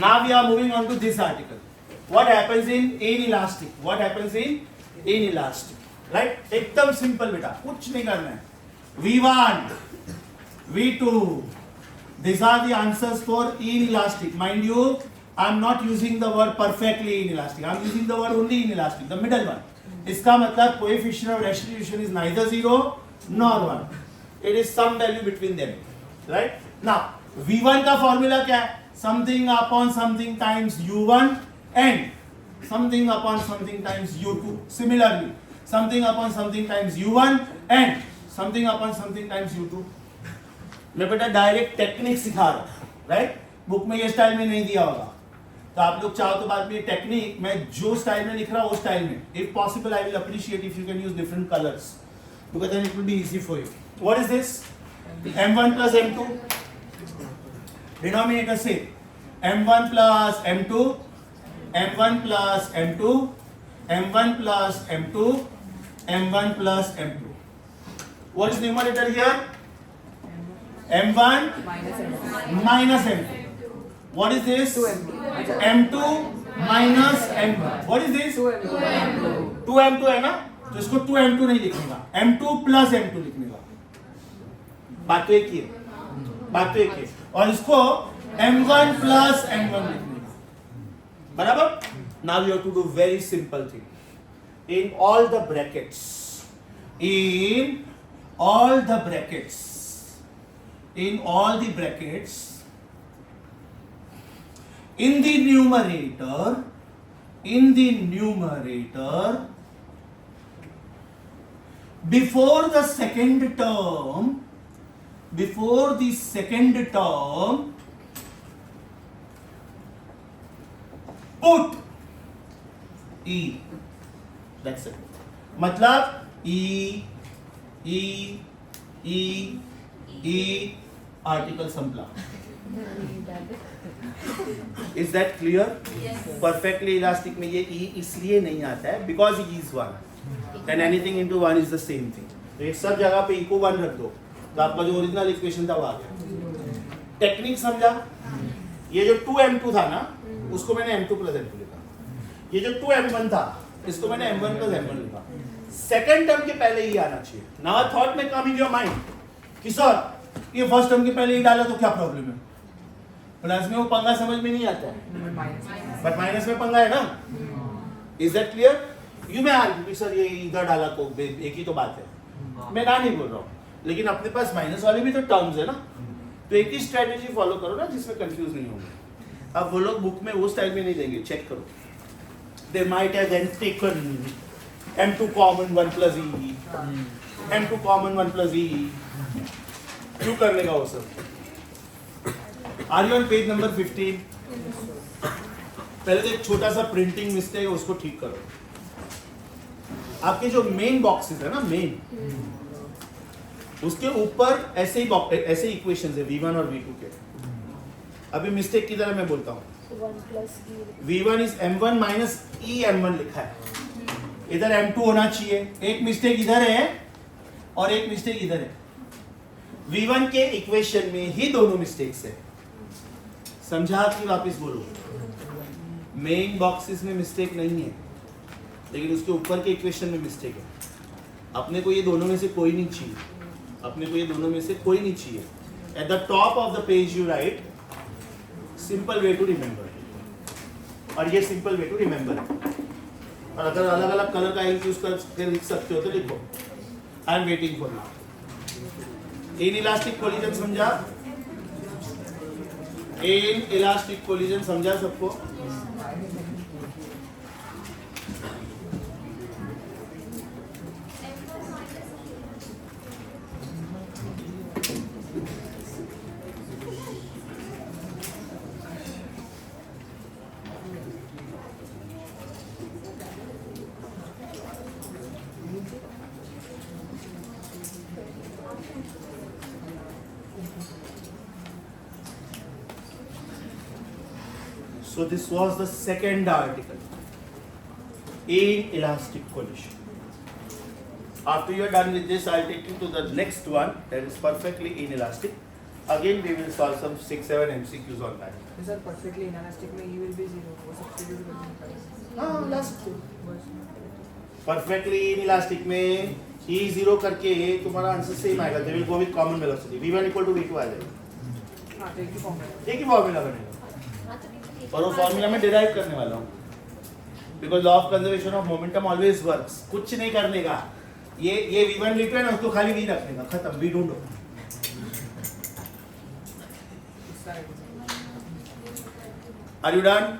S1: Now we are moving on to this article. What happens in inelastic? What happens in inelastic? Right? एकदम simple बेटा, कुछ नहीं करना है। V1, V2, these are the answers for inelastic. Mind you, I am not using the word perfectly inelastic. I am using the word only inelastic, the middle one. इसका मतलब coefficient of restitution is neither 0 nor 1. It is some value between them, right? Now V1 का formula क्या है? Something upon something times U1 and something upon something times U2. Similarly, something upon something times U1 and something upon something times U2. मैं बेटा direct technique सिखा रहा हूँ, right? Book में ये स्टाइल में नहीं दिया होगा, तो आप लोग चाहो तो बाद में ये टेक्निक मैं जो स्टाइल में लिख रहा हूँ उस स्टाइल में, if possible I will appreciate if you can use different colours, because then it will be easy for you. What is this? m1 plus m2, denominator से m1 plus m2, m1 plus m2, m1 plus m2, m1 plus m2. What is numerator here? m1 minus m2. What is this? m2 minus m1. What is this? 2m2 है ना, तो इसको 2m2 नहीं लिखने का, m2 plus m2 लिखने का. बात तो एक ही है, बात तो एक ही है. और इसको m1 plus m1 लिखने का, बराबर. Now you have to do very simple thing. In all the brackets, in all the brackets, in all the brackets, in the numerator, before the second term, put e. That's it. मतलब e article संपला. Is that clear?
S2: Yes.
S1: Perfectly elastic में ये e इसलिए नहीं आता है because e is 1 and anything into 1 is the same thing. तो एक सब जगह पे e को 1 रख दो तो आपका जो ओरिजिनल इक्वेशन था वो आ गया. टेक्निक समझा? ये जो 2m2 था ना, उसको मैंने m2 plus m2 लिखा. ये जो 2m1 था, इसको मैंने m1 plus m1 लिखा. सेकंड टर्म के पहले ही आना चाहिए. नाउ थॉट में कम इन योर माइंड कि सर ये फर्स्ट टर्म के पहले ही डाला तो क्या प्रॉब्लम है? प्लस में वो पंगा समझ में नहीं आता है, बट माइनस में पंगा है ना. Is that clear? You may argue कि सर ये इधर डाला तो एक ही तो बात है. मैं ना नहीं बोल रहा हूँ, लेकिन अपने पास माइनस वाले भी तो टर्म्स है ना, तो एक ही स्ट्रेटेजी फॉलो करो ना जिसमें कंफ्यूज नहीं होंगे. अब वो लोग बुक में वो स्टाइल में नहीं देंगे, चेक करो. they might have then taken m2 common 1 plus e, m2 common 1 plus e. क्यों कर लेगा वो सब? Are you on page number 15? पहले तो एक छोटा सा प्रिंटिंग मिस्टेक है, उसको ठीक करो. आपके जो मेन बॉक्सेस है ना, मेन, उसके ऊपर ऐसे ही इक्वेशंस है v1 और v2 के. अभी मिस्टेक की तरह मैं बोलता हूँ.
S4: 1 plus e.
S1: v1 is m1 minus e m1 लिखा है, इधर m2 होना चाहिए. एक मिस्टेक इधर है और एक मिस्टेक इधर है. v1 के इक्वेशन में ही दोनों मिस्टेक्स है. समझा कि वापस बोलो? मेन बॉक्सेस में मिस्टेक नहीं है, लेकिन उसके ऊपर के इक्वेशन में मिस्टेक है. अपने को ये दोनों में से कोई नहीं चाहिए. अपने को ये दोनों में से कोई नहीं चाहिए. At the top of the page you write simple way to remember, और ये सिंपल वे टू रिमेंबर है. और अगर अलग अलग कलर का इंक यूज करके लिख सकते हो तो लिखो. I am waiting for you. Inelastic collision समझा? इन इलास्टिक कोलिजन समझा सबको? So this was the second article, inelastic collision. After you are done with this, I'll take you to the next one, that is perfectly inelastic. Again, we will solve some 6-7 MCQs on that.
S3: Sir, perfectly inelastic में E will be 0. वो substitute करने का.
S1: हाँ, last. Perfectly inelastic में E 0 करके तुम्हारा answer same आएगा. They will go with common velocity. V1 equal to V2 आ जाएगा.
S3: हाँ, तो एक ही फॉर्मूला.
S1: एक ही फॉर्मूला बनेगा. और वो फॉर्मूला में डिराइव करने वाला हूँ. Because law of conservation of momentum always works. कुछ नहीं करने का. ये v1 लिख है ना, उसको खाली v रखने का. खत्म. We don't know. Are you done?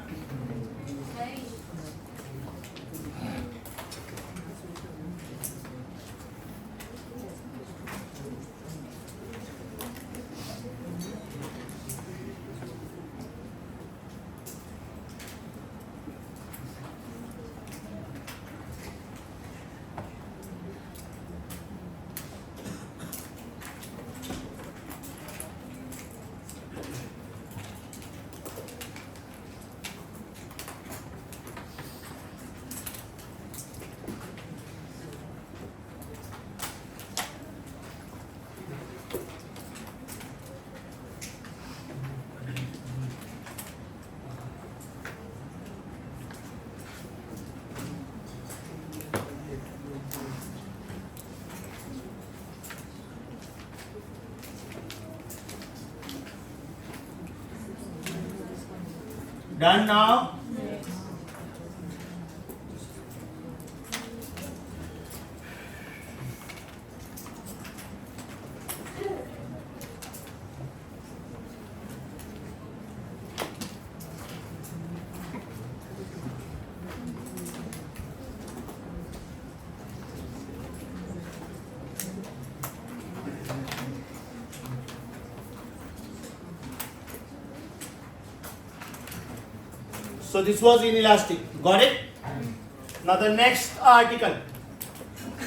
S1: Done now? So this was inelastic. Got it? Now the next article.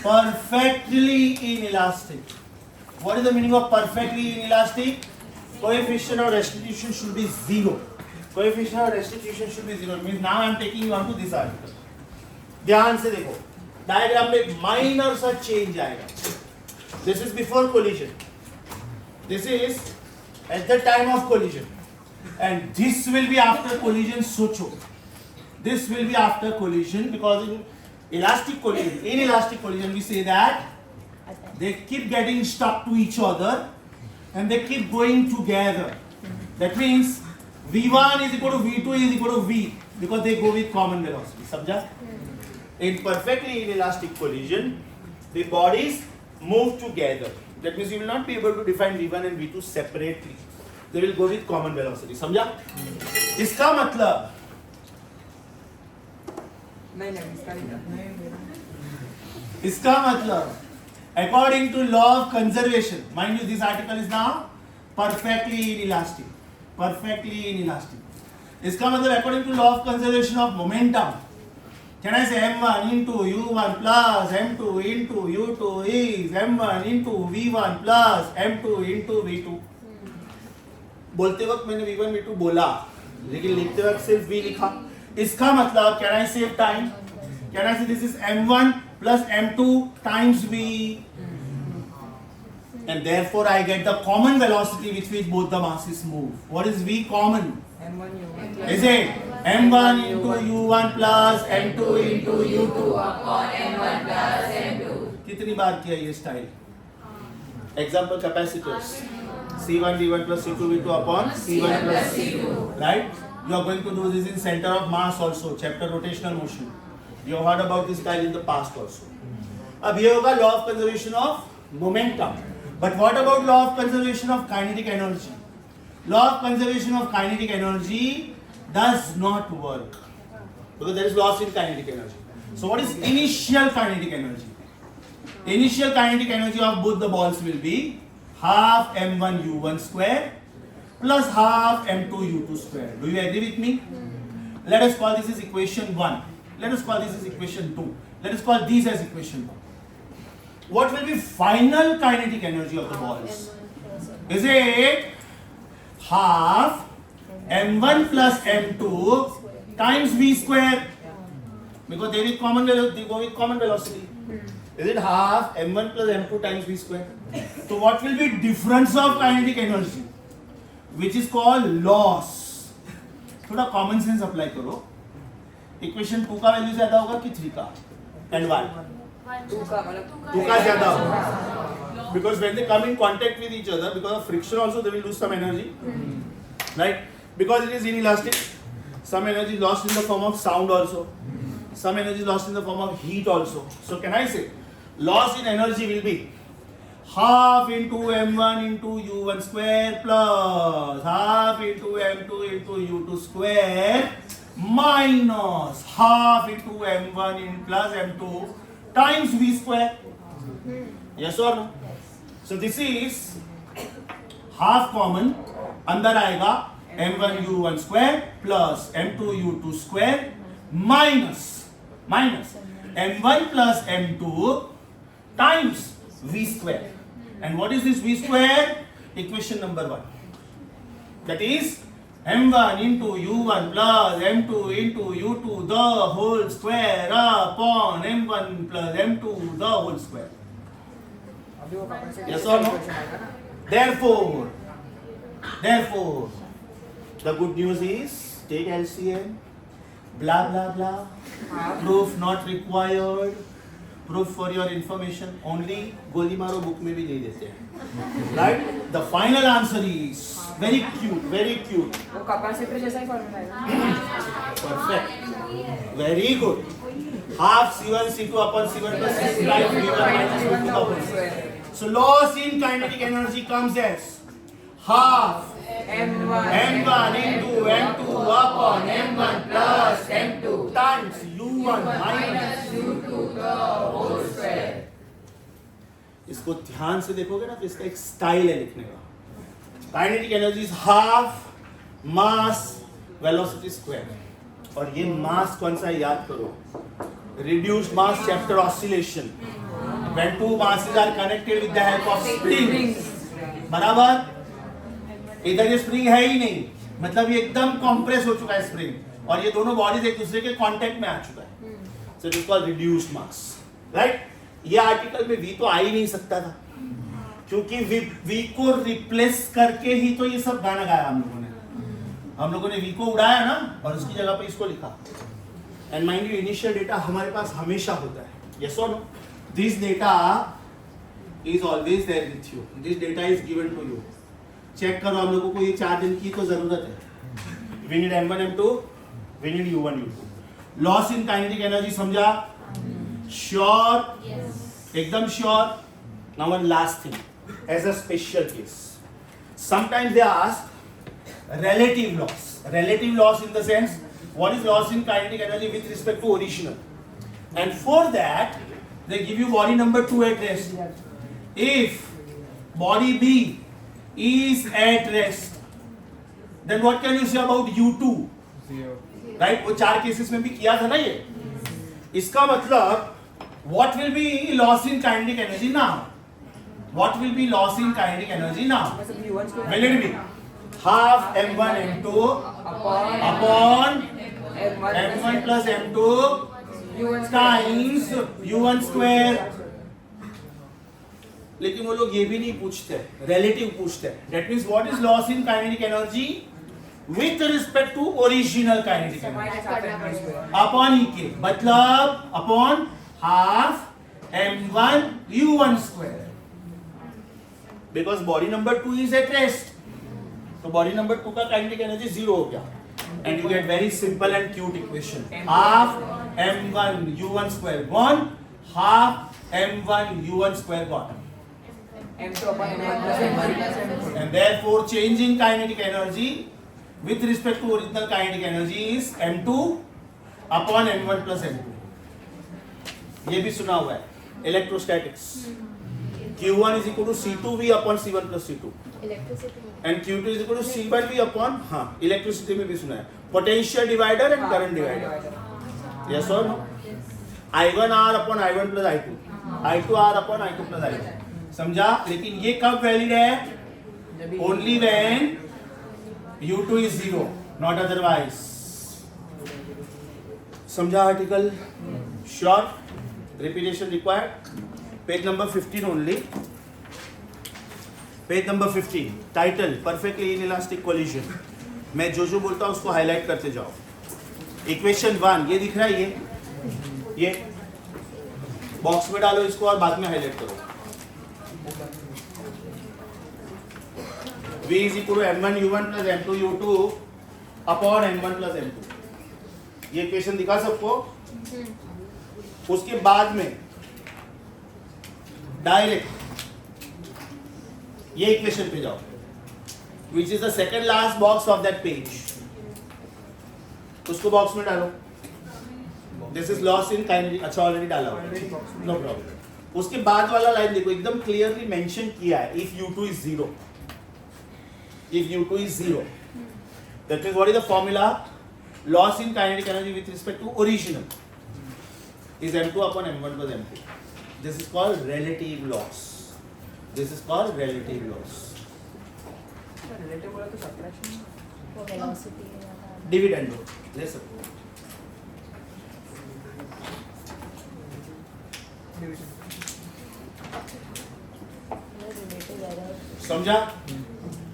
S1: Perfectly inelastic. What is the meaning of perfectly inelastic? Coefficient of restitution should be 0. Coefficient of restitution should be 0. Means now I am taking you on to this article. ध्यान से देखो. Diagram में एक minor सा change आएगा. This is before collision. This is at the time of collision. And this will be after collision. सोचो. This will be after collision because in elastic collision, in elastic collision we say that they keep getting stuck to each other and they keep going together. That means V1 is equal to V2 is equal to V because they go with common velocity. समझा? In perfectly inelastic collision, the bodies move together. That means you will not be able to define V1 and V2 separately. They will go with common velocity. समझा? इसका मतलब
S3: नहीं इसका नहीं था।
S1: इसका मतलब according to law of conservation, mind you, this article is now perfectly inelastic. Perfectly inelastic. इसका मतलब according to law of conservation of momentum, can I say m1 into u1 plus m2 into u2 is m1 into v1 plus m2 into v2. बोलते वक्त मैंने v1 v2 बोला, लेकिन लिखते वक्त सिर्फ v लिखा. इसका मतलब can I save time? Can I say this is m1 plus m2 times v, and therefore I get the common velocity with which both the masses move. What is v common?
S3: M1 U1.
S1: Is it m1 into u1 plus m2 into u2
S2: upon M1 plus M2.
S1: कितनी बार किया ये style? Example capacitors C1 V1 plus C2 V2 upon C1 plus C2. Right? You are going to do this in center of mass also, chapter rotational motion. You have heard about this style in the past also. अब ये होगा law of conservation of momentum. But what about law of conservation of kinetic energy? Law of conservation of kinetic energy does not work because there is loss in kinetic energy. So what is initial kinetic energy? Initial kinetic energy of both the balls will be half m1 u1 square plus half m2 u2 square. Do you agree with me? Let us call this as equation 1. Let us call this as equation 2. Let us call these as equation 1. What will be final kinetic energy of the balls? Is it half m1 plus m2 times v square? Because they with common velocity, they go with common velocity. Is it half m1 plus m2 times v square? So what will be difference of kinetic energy, which is called loss? थोड़ा common sense apply करो. Equation 2 का value ज्यादा होगा कि 3 का? And why?
S3: 2 का मतलब
S1: 2 का ज्यादा होगा. Because when they come in contact with each other, because of friction also they will lose some energy. Right? Because it is inelastic, some energy lost in the form of sound also. Some energy lost in the form of heat also. So can I say loss in energy will be half into m1 into u1 square plus half into m2 into u2 square minus half into m1 in plus m2 times v square. Yes or no? So this is half common. अंदर आएगा m1 u1 square plus m2 u2 square minus m1 plus m2 times v square. And what is this v square? Equation number 1. That is m1 into u1 plus m2 into u2 the whole square upon m1 plus m2 the whole square.
S3: अभी वो capacity
S1: Yes or no?
S3: equation आएगा ना.
S1: Therefore, the good news is take LCM, blah blah blah, proof not required, proof for your information. Only गोली मारो book में भी दे देते हैं. Right? The final answer is very cute, very cute.
S3: वो capacitor जैसा ही फॉर्मूला है ना.
S1: Perfect. Very good. Half C1 C2 upon C1 plus C2 right V1 minus V2 the whole square. So loss in kinetic energy comes as half m1 into m2 upon m1 plus m2 times u1 minus
S2: U2 the whole square.
S1: इसको ध्यान से देखोगे ना तो इसका एक style है लिखने का. Kinetic energy is half mass velocity square. और ये मास कौन सा है याद करो. Reduced mass chapter oscillation. When two masses are connected with the help of springs. बराबर. इधर ये स्प्रिंग है ही नहीं, मतलब ये एकदम कॉम्प्रेस हो चुका है स्प्रिंग और ये दोनों बॉडीज एक दूसरे के कांटेक्ट में आ चुका है. So it is called reduced mass. Right? ये आर्टिकल में v तो आ ही नहीं सकता था क्योंकि v को रिप्लेस करके ही तो ये सब गाना गाया हम लोगों ने v को उड़ाया ना और उसकी जगह पे इसको लिखा. And mind you initial data हमारे पास हमेशा होता है. यस और no? This data is always there with you. This data is given to you. Check करो हम लोगों को ये 4 दिन की तो जरूरत है. We need m1 m2, we need u1 u2. Loss in kinetic energy समझा? श्योर? एकदम sure. Now one last thing as a special case. Sometimes they ask relative loss. Relative loss in the sense what is loss in kinetic energy with respect to original. And for that, they give you body number 2 at rest. If body B is at rest, then what can you say about U2?
S3: 0.
S1: Right? वो 4 cases में भी किया था ना ये. इसका मतलब what will be loss in kinetic energy now? What will be loss in kinetic energy now?
S3: मतलब U1 square
S1: Will it be half m1 m2 upon m1 plus m2
S3: U1
S1: times u1 square? लेकिन वो लोग ये भी नहीं पूछते, relative पूछते हैं. That means what is loss in kinetic energy with respect to original kinetic energy?
S3: minus half m1 square.
S1: Upon EK, मतलब upon half m1 u1 square. Because body number 2 is at rest. So body number 2 का kinetic energy 0 हो गया. And you get very simple and cute equation. Half m1 u1 square gone, half m1 u1 square gone.
S3: M2 upon M1 plus M2.
S1: And therefore change in kinetic energy with respect to original kinetic energy is m2 upon m1 plus m2. ये भी सुना हुआ है. Electrostatics. Q1 is equal to C2V upon C1 plus C2.
S4: Electricity.
S1: And Q2 is equal to C1V upon, हाँ, electricity में भी सुना है. Potential divider and current divider. Yes or no? I1R upon I1 plus I2. I2R upon I2 plus I2. समझा? लेकिन ये कब valid है? Only when U2 is 0, not otherwise. समझा article? Sure? Repetition required? Page number 15 only. Page number 15. Title: Perfectly inelastic collision. मैं जो बोलता हूँ उसको हाईलाइट करते जाओ. Equation 1 ये दिख रहा है, ये बॉक्स में डालो इसको और बाद में हाईलाइट करो. V is equal to m1 u1 plus m2 u2 upon m1 plus m2. ये इक्वेशन दिखा सबको. उसके बाद में डायरेक्ट ये इक्वेशन पे जाओ, which is the second last box of that page. उसको बॉक्स में डालो. This is loss in kinetic. अच्छा ऑलरेडी डाला हुआ है, नो प्रॉब्लम. उसके बाद वाला लाइन देखो, एकदम क्लियरली मेंशन किया है. If u2 is 0, if u2 is 0, that means what is the formula? Loss in kinetic energy with respect to original is m2 upon m1 plus m2. This is called relative loss. This is called relative loss.
S3: Relative बोला तो subtraction.
S4: वो velocity है.
S1: Dividend. Listen.
S3: Division.
S4: Relative error.
S1: समझा?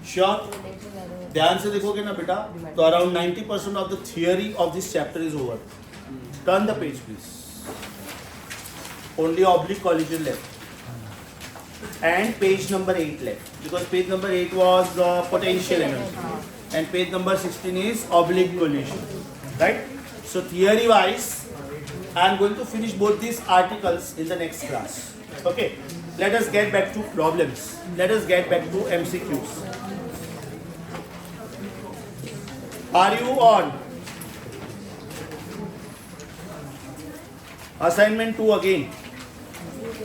S1: Sure.
S4: Relative error.
S1: ध्यान से देखोगे ना बेटा, तो around 90% of the theory of this chapter is over. Turn the page, please. Only oblique collision left. And page number 8 left. Because page number 8 was potential energy. And page number 16 is oblique collision. Right? So theory wise, I am going to finish both these articles in the next class. Okay? Let us get back to problems. Let us get back to MCQs. Are you on assignment 2 again?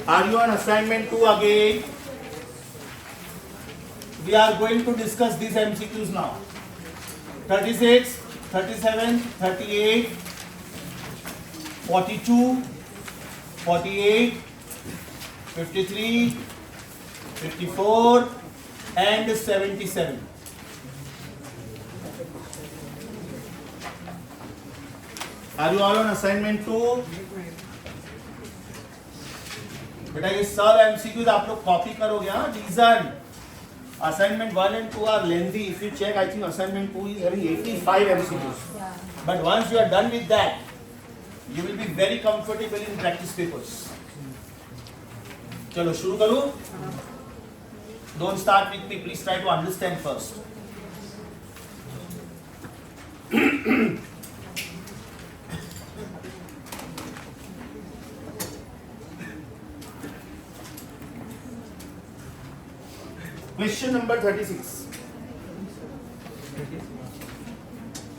S1: Are you on assignment 2 again? We are going to discuss these MCQs now. 36, 37, 38, 42, 48, 53, 54 and 77. Are you all on assignment 2? बेटा ये सब MCQs आप लोग copy करोगे. हाँ, reason assignment 1 and 2 are lengthy. If you check, I think assignment 2 is having 85 MCQs.
S4: Yeah.
S1: But once you are done with that, you will be very comfortable in practice papers. चलो शुरू करूँ. Don't start with me. Please try to understand first. Question number 36.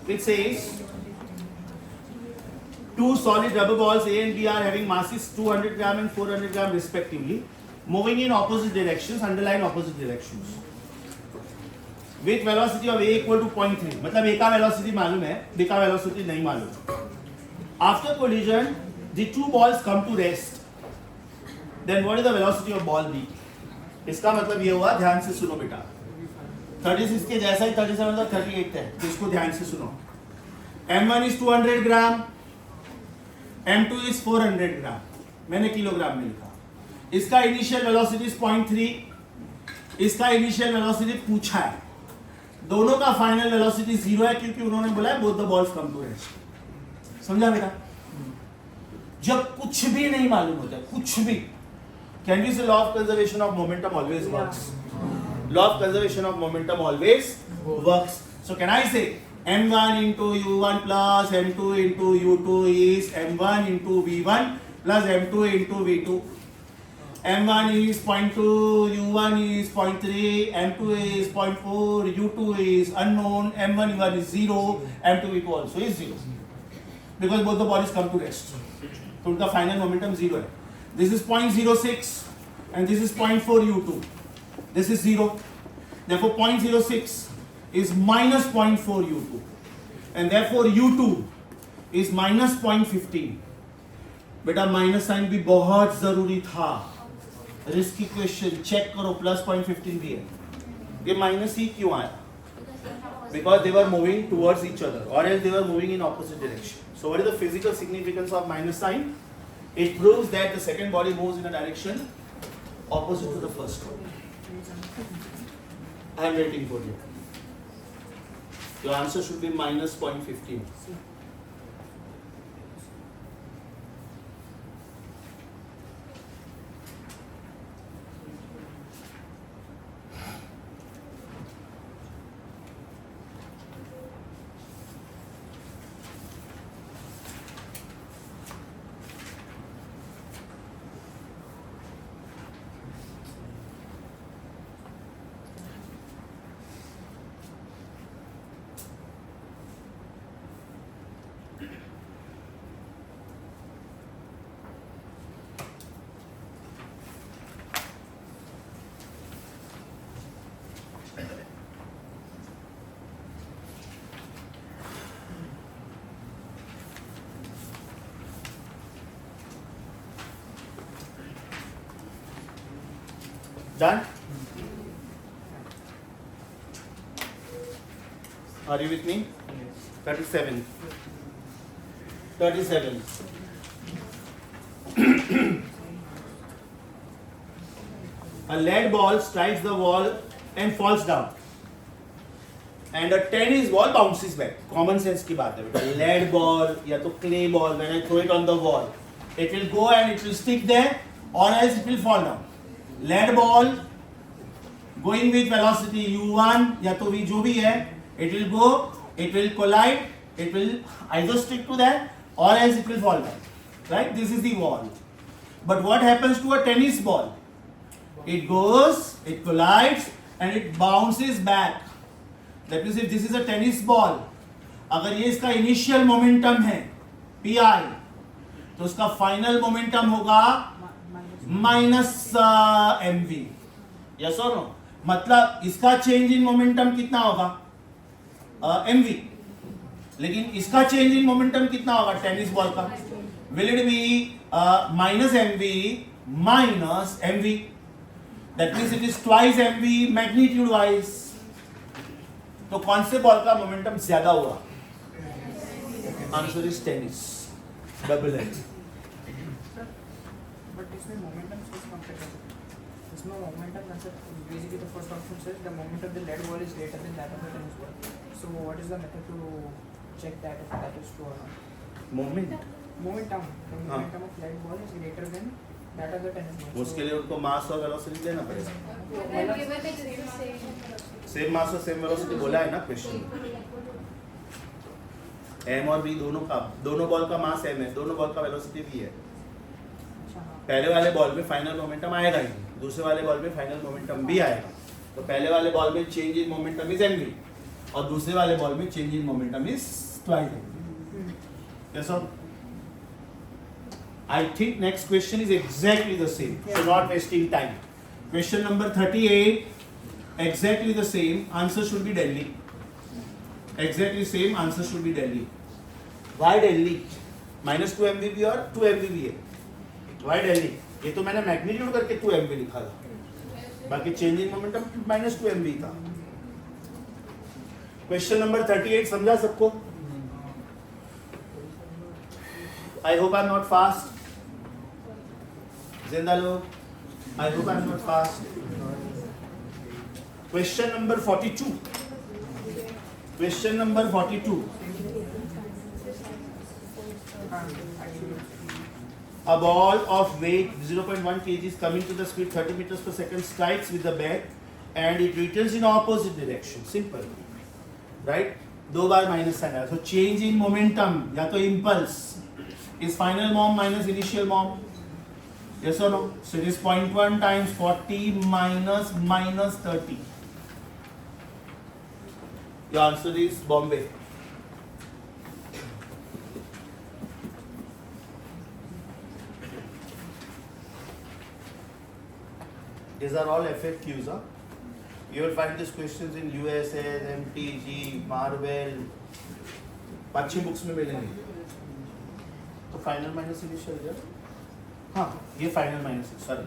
S1: It says two solid rubber balls A and B are having masses 200 gram and 400 gram respectively, moving in opposite directions, underline opposite directions, with velocity of A equal to 0.3. मतलब A का velocity मालूम है, B का velocity नहीं मालूम. After collision, the two balls come to rest. Then what is the velocity of ball B? इसका मतलब ये हुआ, ध्यान से सुनो बेटा. 36 के जैसा ही 37 मतलब 38 है, तो इसको ध्यान से सुनो. M1 is 200 gram, M2 is 400 ग्राम. मैंने किलोग्राम में लिखा. इसका इनिशियल वेलोसिटी 0.3, इसका इनिशियल वेलोसिटी पूछा है. दोनों का फाइनल वेलोसिटी 0 है क्योंकि उन्होंने बोला है both the balls come to rest. समझा बेटा? जब कुछ भी नहीं मालूम होता, कुछ भी, can we say law of conservation of momentum always works? Law of conservation of momentum always works. So can I say m1 into u1 plus m2 into u2 is m1 into v1 plus m2 into v2. m1 is 0.2, u1 is 0.3, m2 is 0.4, u2 is unknown, m1 v1 is 0, m2 v2 also is 0. Because both the bodies come to rest. So the final momentum 0 है. This is 0.06 and this is 0.4 u2. This is 0. Therefore 0.06 is minus 0.4 u2. And therefore u2 is minus 0.15. बेटा minus sign भी बहुत जरूरी था. Risky question check करो, plus 0.15 भी है. ये माइनस ही क्यों आया? Because they were moving towards each other, or else they were moving in opposite direction. So what is the physical significance of minus sign? It proves that the second body moves in a direction opposite to the first one. I am waiting for you. Your answer should be minus 0.15. Done? Are you with me? 37. 37. A lead ball strikes the wall and falls down. And a tennis ball bounces back. Common sense की बात है बेटा. Lead ball या तो clay ball, when I throw it on the wall, it will go and it will stick there, or else it will fall down. Lead ball going with velocity u1 या तो v जो भी है, it will go, it will collide, it will either stick to that or else it will fall down. Right? This is the wall. But what happens to a tennis ball? It goes, it collides and it bounces back. That means if this is a tennis ball, अगर ये इसका initial momentum है pi, तो उसका final momentum होगा minus mv. Yes और no? मतलब इसका चेंज इन मोमेंटम कितना होगा? mv. लेकिन इसका चेंज इन मोमेंटम कितना होगा टेनिस बॉल का? Will it be minus mv minus mv. That means it is twice mv magnitude wise. तो कौन से बॉल का मोमेंटम ज्यादा हुआ? Answer is tennis. Double H.
S3: But इसमें momentum is complicated. इसमें momentum concept, basically the first option says the moment of the lead ball is greater than that of the tennis ball. So what is the method to check that if that is true or not?
S1: Moment.
S3: Momentum. The momentum of lead ball is greater than that of the tennis ball.
S1: उसके लिए उनको मास और velocity देना पड़ेगा. Same mass और same velocity बोला है ना क्वेश्चन. m और v दोनों बॉल का मास m है, दोनों बॉल का वेलोसिटी v है. पहले वाले बॉल में फाइनल मोमेंटम आएगा ही, दूसरे वाले बॉल में फाइनल मोमेंटम भी आएगा. तो पहले वाले बॉल में change in momentum is mv और दूसरे वाले बॉल में change in momentum is twice mv. Yes sir? I think next question is exactly the same. So not wasting time. Question number 38. Exactly the same. Answer should be Delhi. Exactly same. Answer should be Delhi. Why Delhi? -2 MVB और 2 MVB है. Why Delhi? ये तो मैंने magnitude करके 2 MV लिखा था. बाकी changing momentum -2 MV था. क्वेश्चन नंबर 38 समझा सबको? I hope I'm not fast. जिंदा लोग, I hope I'm not fast. Question number 42. Question number 42. A ball of weight 0.1 kg is coming to the speed 30 meters per second, strikes with the bat and it returns in opposite direction. Simple, right? दो बार minus sign आया. So change in momentum या तो impulse is final mom minus initial mom. Yes or no? So it is 0.1 times 40 minus -30. Your answer is Bombay. These are all FAQs. You will find these questions in USS, MTG, Marvel. अच्छी books में मिलेंगे. तो final minus initial है. हाँ, ये final minus है. Sorry,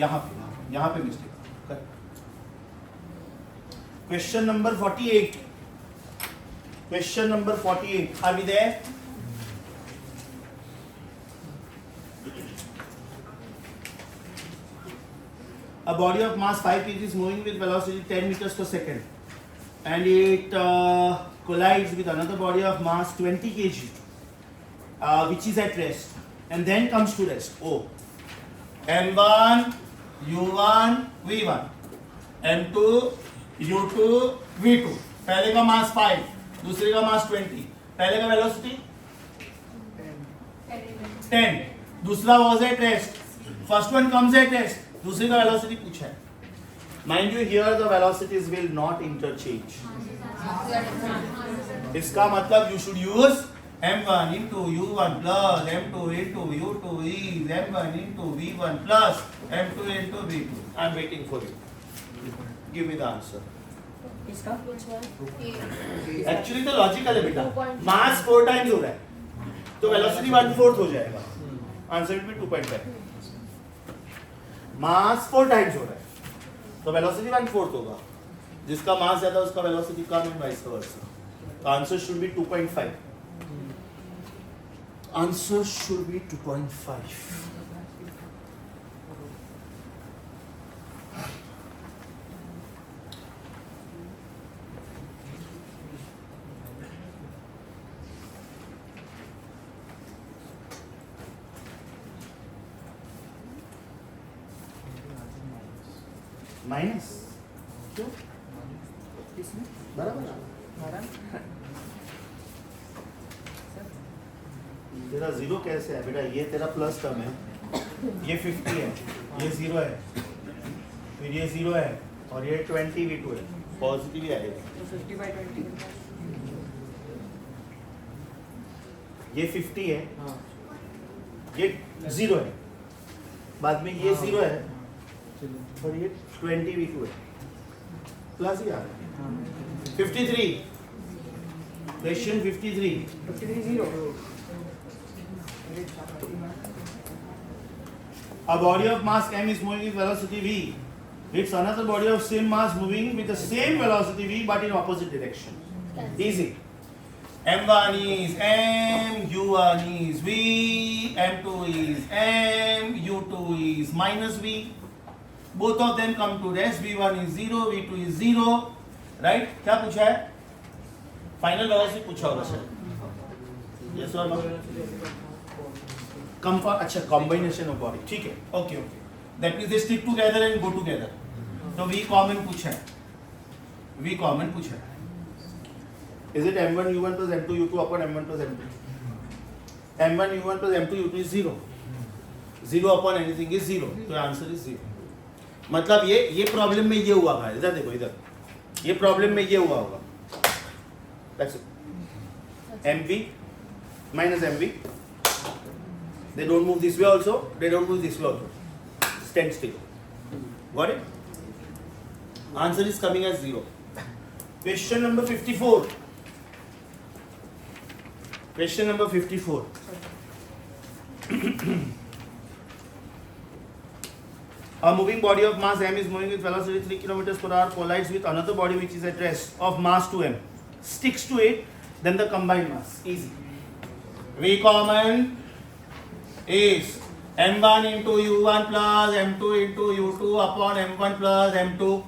S1: यहाँ पे mistake. Question number 48. Question number 48. Are we there? A body of mass 5 kg is moving with velocity 10 meters per second, and it collides with another body of mass 20 kg, which is at rest, and then comes to rest. Oh, M1, U1, V1, M2, U2, V2. पहले का मास 5, दूसरे का मास 20. पहले का velocity 10, दूसरा was at rest, first one comes at rest, दूसरे का velocity पूछा है. Mind you here the velocities will not interchange. इसका मतलब you should use m1 into u1 plus m2 into u2 is m1 into v1 plus m2 into v2. I am waiting for you. Give me the answer.
S3: इसका
S4: Which one?
S1: Actually तो logical है बेटा. मास 4 times हो रहा है तो velocity 1/4 हो जाएगा. Answer will be 2.5. Mass 4 times हो रहा है तो वेलोसिटी 1/4 होगा. जिसका मास ज्यादा उसका वेलोसिटी कम है, वाइस वर्सा. तो answer should be 2.5. Answer should be 2.5. Minus क्यों?
S3: किसमें
S1: बराबर. तेरा जीरो कैसे है बेटा? ये तेरा प्लस टर्म है, ये 50 है, ये 0 है, फिर ये 0 है और ये 20 v2 है. पॉजिटिव ही आएगा.
S3: तो 50/20.
S1: ये 50 है,
S3: हाँ
S1: ये 0 है, बाद में ये 0 है और ये 20 v2 है. प्लस ही आ रहा है. 53. Question 53.
S3: 53-0.
S1: A body of mass m is moving with velocity v. It's another body of same mass moving with the same velocity v but in opposite direction. Easy. M1 is m, U1 is v, M2 is m, U2 is minus v. Both of them come to rest. V1 is 0, V2 is 0. Right? क्या पूछा है? Final velocity पूछा होगा sir. Yes or no? अच्छा, combination of body. ठीक है, okay okay. That means they stick together and go together. तो we common पूछा है. वी कॉमन पूछा है. Is it m1 u1 plus m2 u2 upon m1 plus m2? m1 u1 plus m2 u2 is 0. 0 upon anything is 0. तो answer is 0. मतलब ये problem में ये हुआ है. इधर देखो, इधर ये प्रॉब्लम में ये हुआ होगा. That's it. mv minus mv They don't move this way also. They don't move this way also. Stand still. Got it? Answer is coming as 0. Question number 54. Question number 54. A moving body of mass m is moving with velocity 3 km per hour, collides with another body which is at rest of mass 2m, sticks to it, then the combined mass. Easy. V common is m1 into u1 plus m2 into u2 upon m1 plus m2.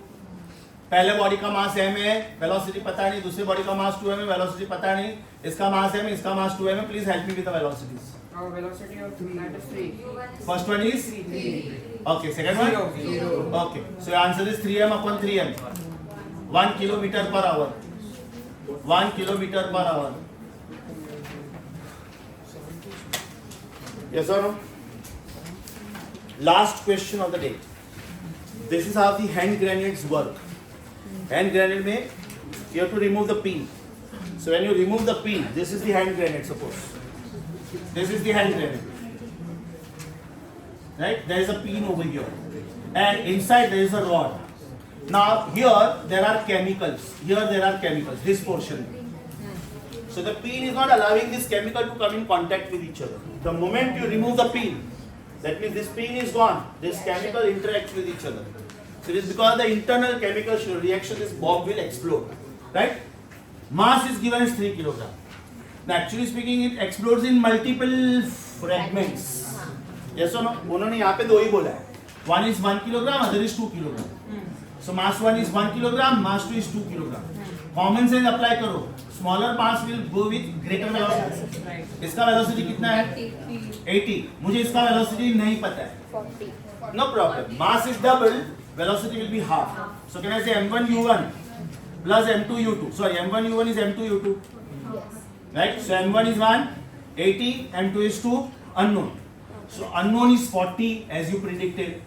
S1: पहले body का मास m है, velocity पता नहीं, दूसरे body का मास 2m है, velocity पता नहीं, इसका मास m है, इसका मास 2m है. Please help me with the velocities.
S3: Our velocity of that is 3.
S1: First one is
S3: 3.
S1: okay, second one
S3: 0.
S1: okay. So your answer is 3m upon 3m. 1 kilometer per hour. 1 kilometer per hour. Yes or no? Last question of the day. This is how the hand grenades work. Hand grenade में you have to remove the pin. So when you remove the pin, this is the hand grenade. Suppose this is the hand grenade. Right? There is a pin over here, and inside there is a rod. Now here there are chemicals. Here there are chemicals. This portion. So the pin is not allowing this chemical to come in contact with each other. The moment you remove the pin, that means this pin is gone. This chemical interacts with each other. So it is because the internal chemical reaction, this bomb will explode. Right? Mass is given as 3 kg. Now actually speaking, it explodes in multiple fragments. Yes or no? उन्होंने यहाँ पे दो ही बोला है. One is 1 kg, other is 2 kg. So mass 1 is 1 kg, mass 2 is 2 kg. Common sense apply करो. Smaller mass will go with greater velocity. इसका velocity कितना है? 80. मुझे इसका velocity नहीं पता है.
S4: 40.
S1: No problem. Mass is double, velocity will be half. So can I say m1 u1 plus m2 u2? Sorry, m1 u1 is m2 u2.
S4: Yes.
S1: Right? So m1 is 1, 80, m2 is 2, unknown. So unknown is 40 as you predicted.